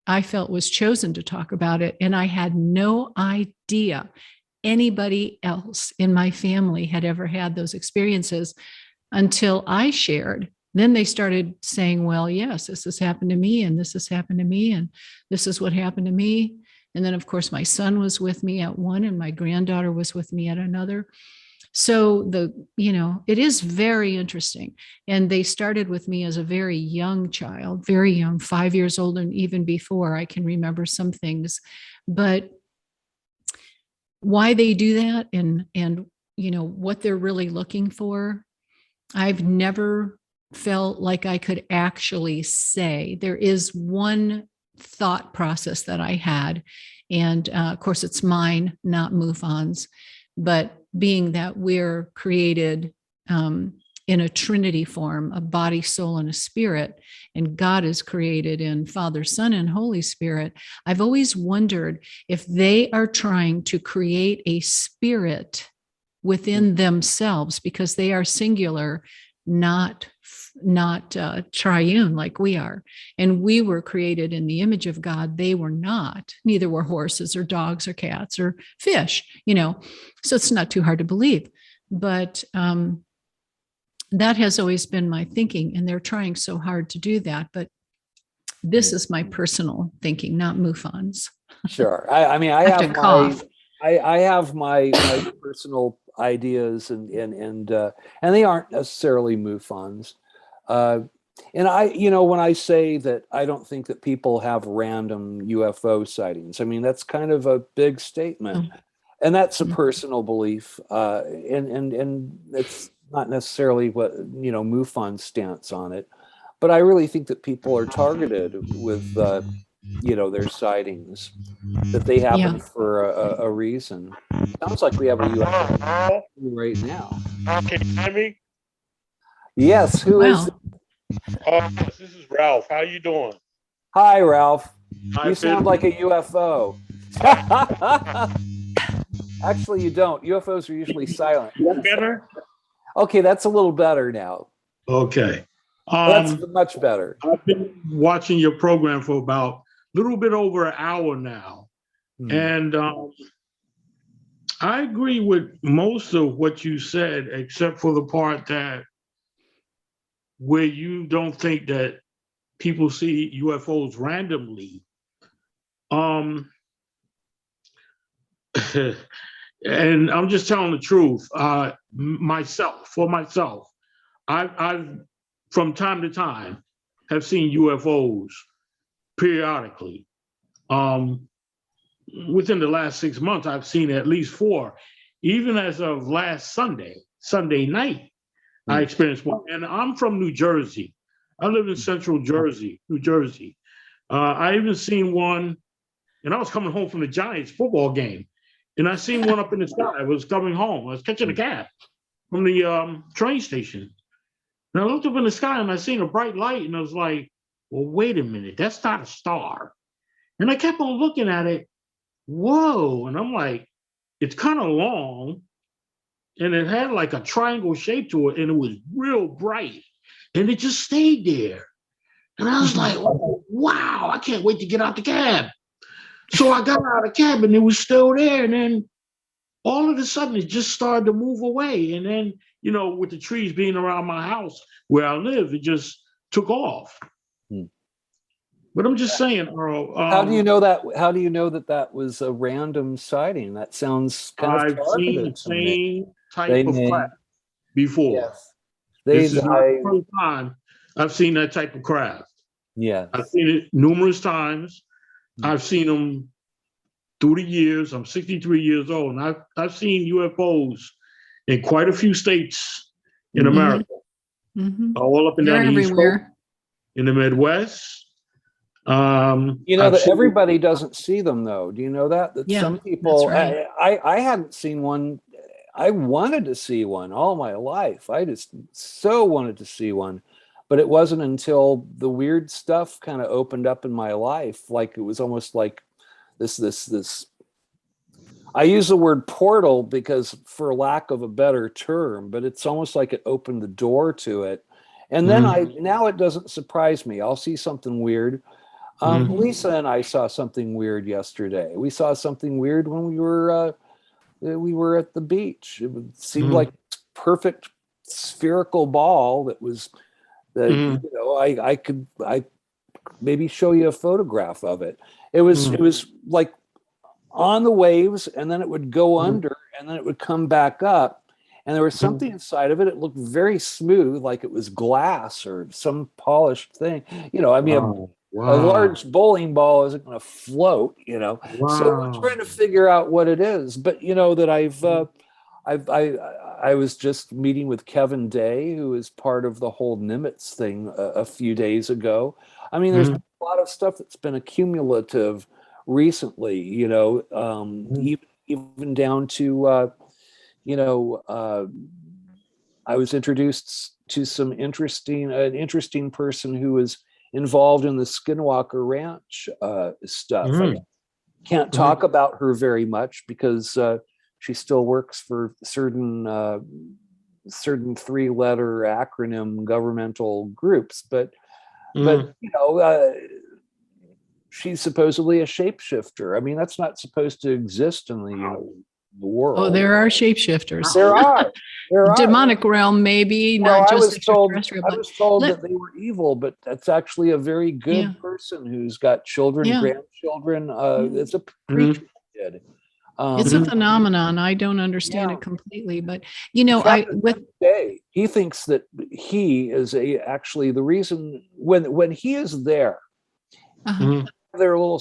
I felt was chosen to talk about it. And I had no idea anybody else in my family had ever had those experiences until I shared. Then they started saying, well, yes, this has happened to me, and this has happened to me, and this is what happened to me. And then, of course, my son was with me at one, and my granddaughter was with me at another. So it is very interesting. And they started with me as a very young child, very young, 5 years old, and even before I can remember some things. But why they do that and what they're really looking for, I've never felt like I could actually say. There is one thought process that I had, and of course it's mine, not Mufon's, but being that we're created in a Trinity form, a body, soul, and a spirit, and God is created in Father, Son, and Holy Spirit. I've always wondered if they are trying to create a spirit within themselves, because they are singular, not triune like we are. And we were created in the image of God. They were not. Neither were horses or dogs or cats or fish, so it's not too hard to believe. But that has always been my thinking, and they're trying so hard to do that. But this is my personal thinking, not Mufon's. Sure. I mean, I have to cough. I have my personal ideas, and they aren't necessarily MUFONs. Uh, and when I say that I don't think that people have random UFO sightings, I mean, that's kind of a big statement, Oh. and that's a Mhm. personal belief. And it's not necessarily what, MUFON's stance on it, but I really think that people are targeted with, their sightings, that they Yeah. happen for a reason. Sounds like we have a UFO Al, right now. can you hear me? Yes, who is? Wow. Yes, this is Ralph. How you doing? Hi, Ralph. You I've sound been. like a UFO. Uh, Actually, you don't. UFOs are usually silent. better. Okay, that's a little better now. Okay. That's Um, much better. I've been watching your program for about a little bit over an hour now, Hmm. and I agree with most of what you said, except for the part that where you don't think that people see UFOs randomly. Um, and I'm just telling the truth. For myself, I've from time to time have seen UFOs periodically. Um, Within the last 6 months, I've seen at least four. Even as of last Sunday night, I Hmm. experienced one. And I'm from New Jersey. I live in Central Jersey, New Jersey. I even seen one, and I was coming home from the Giants football game, and I seen one up in the sky. I was coming home. I was catching a cab from the train station. And I looked up in the sky and I seen a bright light, and I was like, well, wait a minute, that's not a star. And I kept on looking at it. Whoa. And I'm like, it's kind of long, and it had like a triangle shape to it, and it was real bright. And it just stayed there. And I was like, oh, wow, I can't wait to get out the cab. So I got out of the cab and it was still there. And then all of a sudden it just started to move away. And then, with the trees being around my house where I live, it just took off. Hmm. But I'm just saying, Earl, How do you know that? How do you know that that was a random sighting? That sounds kind of I've seen the targeted to me. same They type of may, craft before. yes. They, This is not the first time I've seen that type of craft. I've yes. seen it numerous times. Hmm. I've seen them through the years. I'm 63 years old, and I've seen UFOs in quite a few states in Mm-hmm. America, Mm-hmm. all up and They're down the East Coast, everywhere. in the Midwest. You know I've that seen. everybody doesn't see them, though. Do you know that? That Yeah, some that's people, right. I hadn't seen one. I wanted to see one all my life. I just so wanted to see one, but it wasn't until the weird stuff kind of opened up in my life. Like it was almost like this. I use the word portal because, for lack of a better term, but it's almost like it opened the door to it. And then Mhm, now it doesn't surprise me. I'll see something weird. mhm, Lisa and I saw something weird yesterday. We saw something weird when we were at the beach. It seemed like mhm, a perfect spherical ball that was that mhm, I maybe show you a photograph of it. It was like on the waves, and then it would go mhm, under, and then it would come back up. And there was mhm. something inside of it. It looked very smooth, like it was glass or some polished thing. I mean, Wow, a wow, large bowling ball isn't going to float. So we're wow. trying to figure out what it is. But that I was just meeting with Kevin Day, who is part of the whole Nimitz thing a few days ago. I mean, there's Mhm, been a lot of stuff that's been accumulative recently. mhm, Even down to you know. I was introduced to an interesting person who was involved in the Skinwalker Ranch stuff. I mhm, can't mhm, talk about her very much because she still works for certain three-letter acronym governmental groups, but mhm. she's supposedly a shapeshifter. I mean, that's not supposed to exist in the Oh, world. there are shapeshifters. There are. There are. demonic realm, maybe Well, not I just was told extraterrestrial, I but was told let, that they were evil, but that's actually a very yeah, good person who's got children, yeah, grandchildren. yeah. It's a Mhm. preacher kid. It's a Mhm. phenomenon. I don't understand Yeah. it completely, but you know, I Captain with Day, he thinks that he is actually the reason when he is there, uh Mhm. their little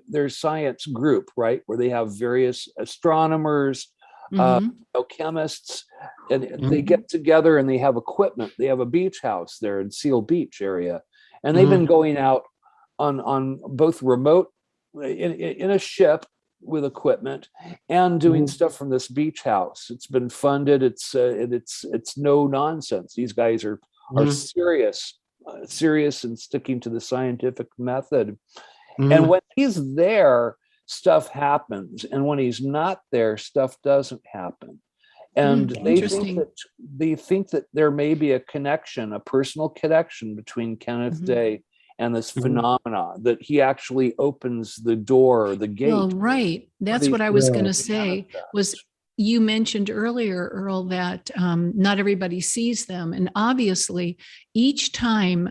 their science group, right, where they have various astronomers, hmm chemists, and they Mhm. get together and they have equipment. They have a beach house there in Seal Beach area, and they've been Mhm. going out on both remote in a ship with equipment and doing Mhm. stuff from this beach house. It's been funded. It's no nonsense. These guys are Mhm. serious and sticking to the scientific method. And Mhm. when he's there, stuff happens, and when he's not there, stuff doesn't happen. And Interesting. they think that there may be a connection, a personal connection between Kenneth Mhm. Day and this Mhm. phenomena, that he actually opens the door, the Well, gate right. for That's these what I was going Yeah. to to say was manifest. you mentioned earlier, Earl, that not everybody sees them. And obviously, each time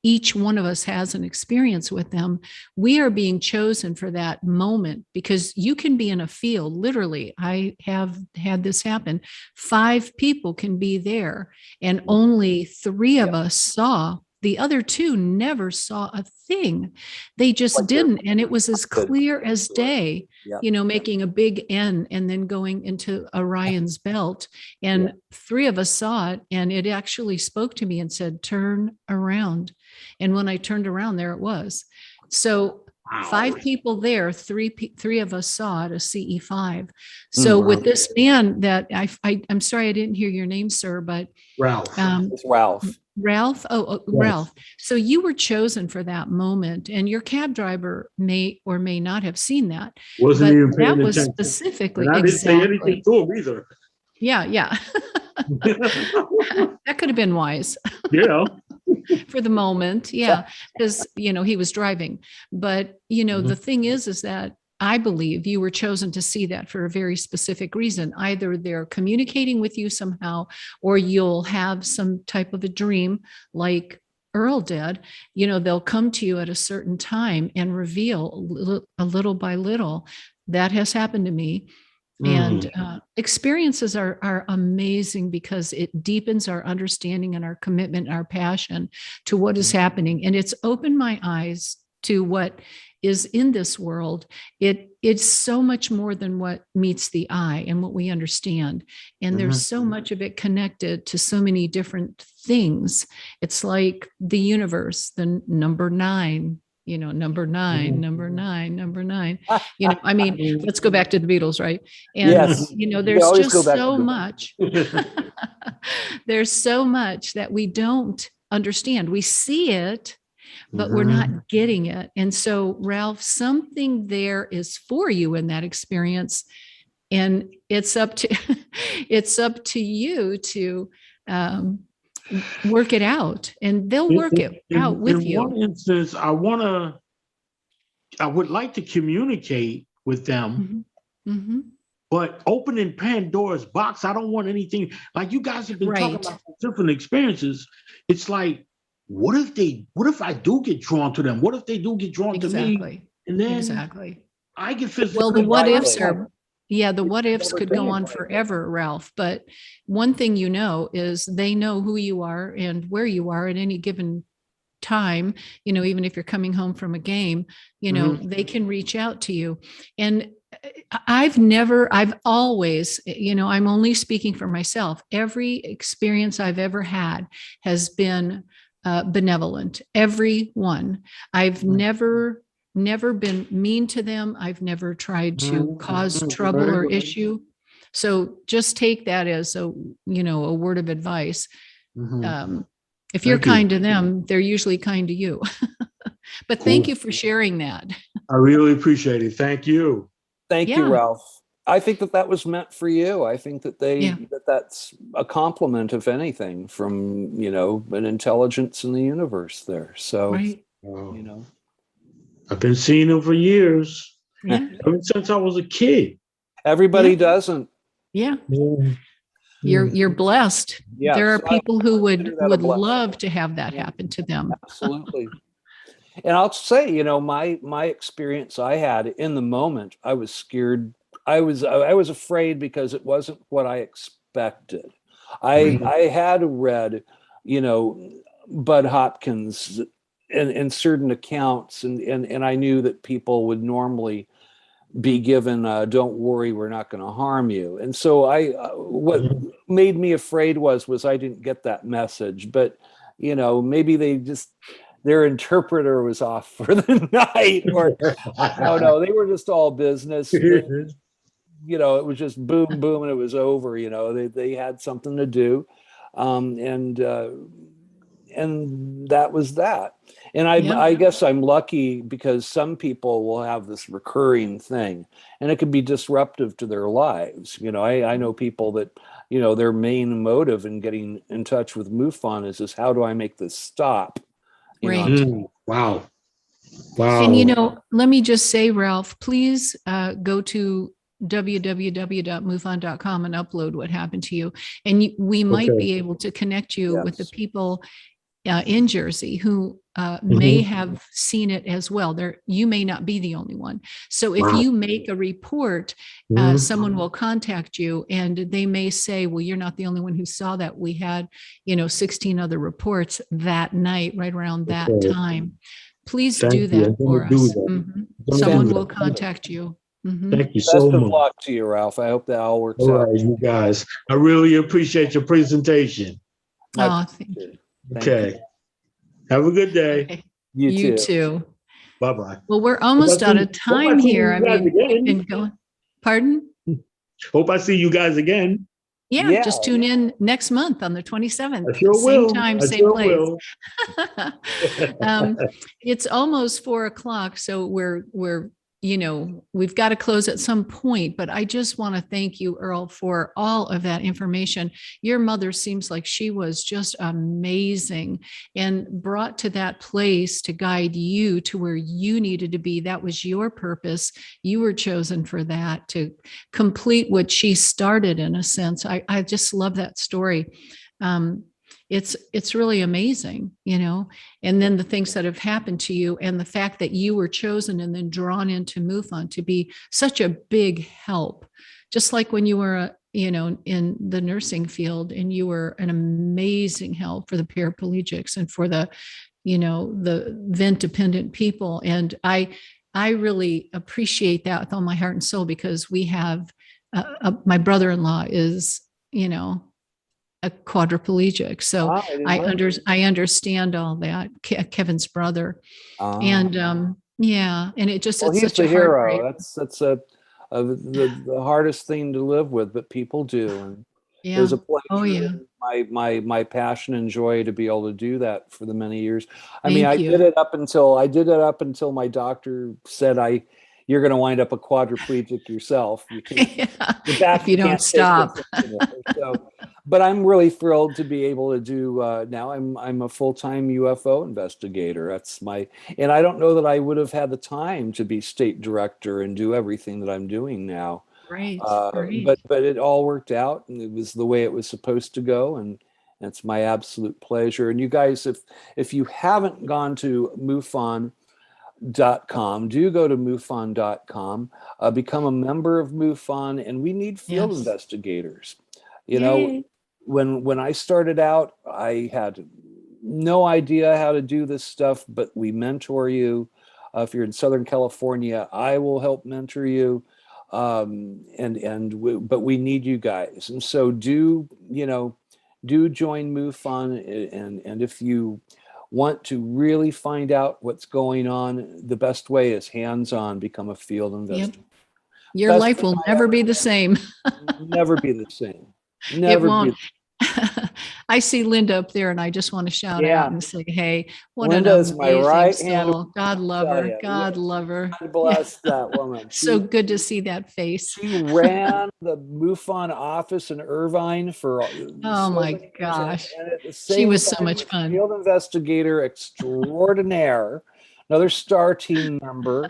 each one of us has an experience with them, we are being chosen for that moment because you can be in a field. Literally, I have had this happen. 5 people can be there, and only 3 Yeah, of us saw. The other 2 never saw a thing. They just like they're didn't. And it was as good. clear as day, Yeah, making a big N and then going into Orion's belt. yeah. And 3 of us saw it, and it actually spoke to me and said, "Turn around." And when I turned around, there it was. So Wow. 5 people there, three of us saw it, a CE5. So Mm. Wow. with this man that I'm sorry I didn't hear your name, sir, but Ralph. um, It's Ralph. Ralph. Yes. Ralph. So you were chosen for that moment, and your cab driver may or may not have seen that, Wasn't but even paying that was attention. And specifically I didn't say anything exactly. to him either. Yeah, yeah. That could have been wise Yeah. for the moment. Yeah, because he was driving. But the Mhm. thing is that I believe you were chosen to see that for a very specific reason. Either they're communicating with you somehow, or you'll have some type of a dream like Earl did. They'll come to you at a certain time and reveal a little by little. That has happened to me. And Mm. experiences are amazing because it deepens our understanding and our commitment and our passion to what is happening. And it's opened my eyes to what is in this world. It's so much more than what meets the eye and what we understand. And there's Mhm. so much of it connected to so many different things. It's like the universe, the number 9, number 9, Mhm. number 9, number 9. I mean, Mhm. let's go back to the Beatles, right? And, Yes, we there's always go just back to so the much. There's so much that we don't understand. We see it, but we're Mhm. not getting it. And so, Ralph, something there is for you in that experience. And it's up to it's up to you to um, work it out, and they'll work it out with In one you. instance, I would like to communicate with them, Mhm. Mhm. but opening Pandora's box, I don't want anything like you guys have been talking Right. about different experiences. It's like, what if I do get drawn to them? What if they do get drawn to me? Exactly. And then Exactly. I can Well, the physically what touch ifs right. them. are, yeah, the what ifs Never could think go Man, on about it. forever, Ralph. But one thing is they know who you are and where you are at any given time. Even if you're coming home from a game, Mhm. they can reach out to you. And I've always, I'm only speaking for myself. Every experience I've ever had has been benevolent. Every one. I've Mhm. never been mean to them. I've never tried to cause Mhm. trouble Very or good. issue. So just take that as a word of advice. Mhm. Um, if you're Thank you. kind to them, they're usually kind to you. But thank Cool. you for sharing that. I really appreciate it. Thank you. Thank you, Yeah. Ralph. I think that was meant for you. I think Yeah. that's a compliment, if anything, from an intelligence in the universe there. So Right. Oh, you know, I've been seeing them for years, Yeah. ever since I was a kid. Yeah. everybody doesn't. Yeah. Yeah. You're blessed. Yeah, There are so I people who consider that a would blessing. love to have that Yeah, happen to them. absolutely. And I'll say, my experience I had in the moment, I was scared. I was afraid because it wasn't what I expected. I had read, you know, Bud Hopkins in certain accounts, and I knew that people would normally be given, don't worry, we're not going to harm you. And so what made me afraid was I didn't get that message. But maybe their interpreter was off for the night, or I don't know, they were just all business. It was just boom boom and it was over. They had something to do, and that was that. And I guess I'm lucky because some people will have this recurring thing, and it can be disruptive to their lives. I know people that their main motive in getting in touch with MUFON is how do I make this stop? Right. Wow. And let me just say, Ralph, please go to www.mufon.com and upload what happened to you. And we might be able to connect you with the people in Jersey who may have seen it as well. You may not be the only one. So if you make a report, someone will contact you and they may say, well, you're not the only one who saw that. We had, 16 other reports that night, right around that time. Please do that for us. Someone will contact you. Thank you so much. Best of luck to you, Ralph. I hope that all works out. All right, you guys. I really appreciate your presentation. Oh, thank you. Okay. Have a good day. Okay. You too. Bye-bye. Well, we're almost out of time here. I mean, we've been going. Pardon? Hope I see you guys again. Yeah, just tune in next month on the 27th. I sure same will. time, I same sure place. will. It's almost 4:00, so we've got to close at some point, but I just want to thank you, Earl, for all of that information. Your mother seems like she was just amazing and brought to that place to guide you to where you needed to be. That was your purpose. You were chosen for that, to complete what she started, in a sense. I just love that story. It's really amazing, and then the things that have happened to you, and the fact that you were chosen and then drawn into MUFON to be such a big help, just like when you were in the nursing field, and you were an amazing help for the paraplegics and for the vent dependent people. And I really appreciate that with all my heart and soul, because we have my brother-in-law is a quadriplegic. So I understand all that. Kevin's brother. And and it just, well, it's he's such a the hero. heartbreak. That's the hardest thing to live with, but people do. And it was a pleasure, and my passion and joy to be able to do that for the many years. I mean, I did it up until my doctor said you're going to wind up a quadriplegic yourself. You can't, your back, if you don't stop. So, but I'm really thrilled to be able to do now. I'm a full-time UFO investigator. And I don't know that I would have had the time to be state director and do everything that I'm doing now. Right. But it all worked out, and it was the way it was supposed to go, and it's my absolute pleasure. And you guys, if you haven't gone to MUFON.com, do go to MUFON.com, become a member of MUFON, and we need field investigators. When I started out, I had no idea how to do this stuff, but we mentor you. If you're in Southern California, I will help mentor you. But we need you guys. And so do join MUFON. And if you want to really find out what's going on, the best way is hands-on, become a field investigator. Your life will never be the same. Never be the same. It won't. I see Linda up there, and I just want to shout out and say, hey, what Linda an is my amazing right soul. hand. God love her. God love her. God bless that woman. So good to see that face. She ran the MUFON office in Irvine for my gosh. And at the She was so time, much fun. Field investigator extraordinaire, another STAR team member.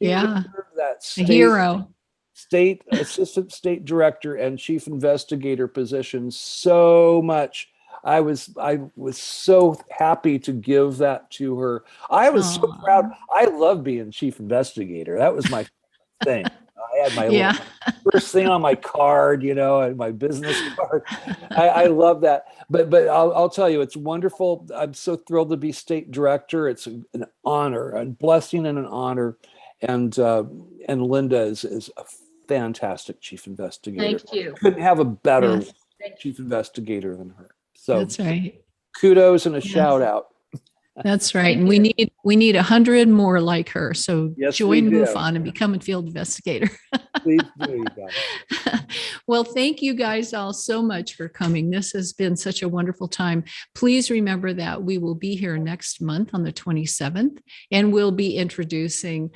Yeah. That a hero. assistant state director and chief investigator positions so much. I was so happy to give that to her. I was so proud. Aw. I love being chief investigator. That was my thing. I had my Yeah. first thing on my card, and my business card. I love that. But I'll tell you, it's wonderful. I'm so thrilled to be state director. It's an honor, a blessing, and an honor. And Linda is a fantastic chief investigator. Thank you. Couldn't have a better Yes. chief investigator than her. So That's right. kudos and a Yes. shout out. That's right. And Thank you. we need 100 more like her. So Yes, we join do. Mufon and become a field investigator. Please do, you guys. Well, thank you guys all so much for coming. This has been such a wonderful time. Please remember that we will be here next month on the 27th, and we'll be introducing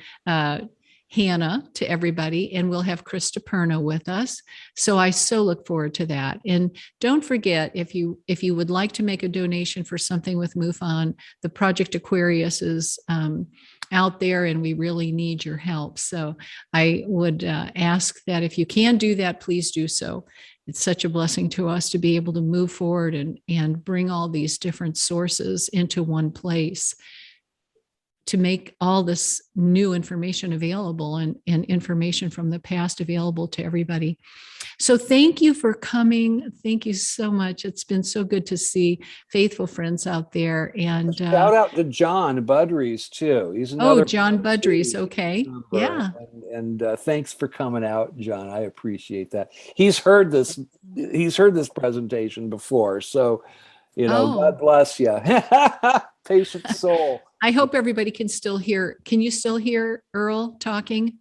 Hannah to everybody, and we'll have Krista Perna with us. So I so look forward to that. And don't forget, if you would like to make a donation for something with MUFON, the Project Aquarius is out there, and we really need your help. So I would ask that if you can do that, please do so. It's such a blessing to us to be able to move forward and bring all these different sources into one place, to make all this new information available and information from the past available to everybody. So thank you for coming. Thank you so much. It's been so good to see faithful friends out there. And Shout out to John Budries too. He's another. John Budries. Okay. member. Yeah. And thanks for coming out, John. I appreciate that. He's heard this presentation before. So, God bless you. Patient soul. I hope everybody can still hear. Can you still hear Earl talking?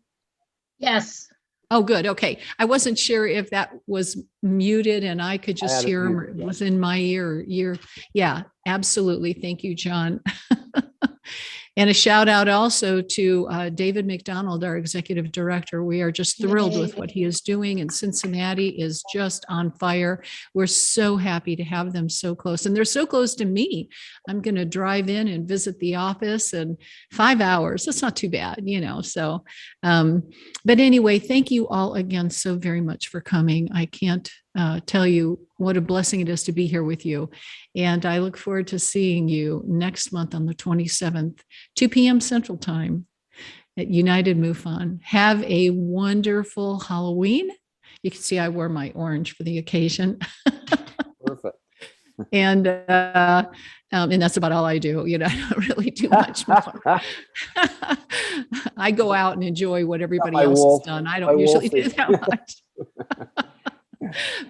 Yes. Oh, good. Okay. I wasn't sure if that was muted and I could just hear him, or it was in my ear. Yeah, absolutely. Thank you, John. And a shout out also to David McDonald, our executive director. We are just thrilled with what he is doing, and Cincinnati is just on fire. We're so happy to have them so close, and they're so close to me. I'm going to drive in and visit the office in 5 hours. That's not too bad, so, but anyway, thank you all again so very much for coming. I can't tell you what a blessing it is to be here with you. And I look forward to seeing you next month on the 27th, 2 p.m. Central Time at United MUFON. Have a wonderful Halloween. You can see I wore my orange for the occasion. Perfect. And that's about all I do. I don't really do much more. I go out and enjoy what everybody else has done. I don't usually do that much.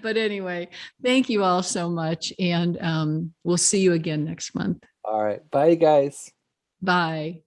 But anyway, thank you all so much. And we'll see you again next month. All right. Bye, guys. Bye.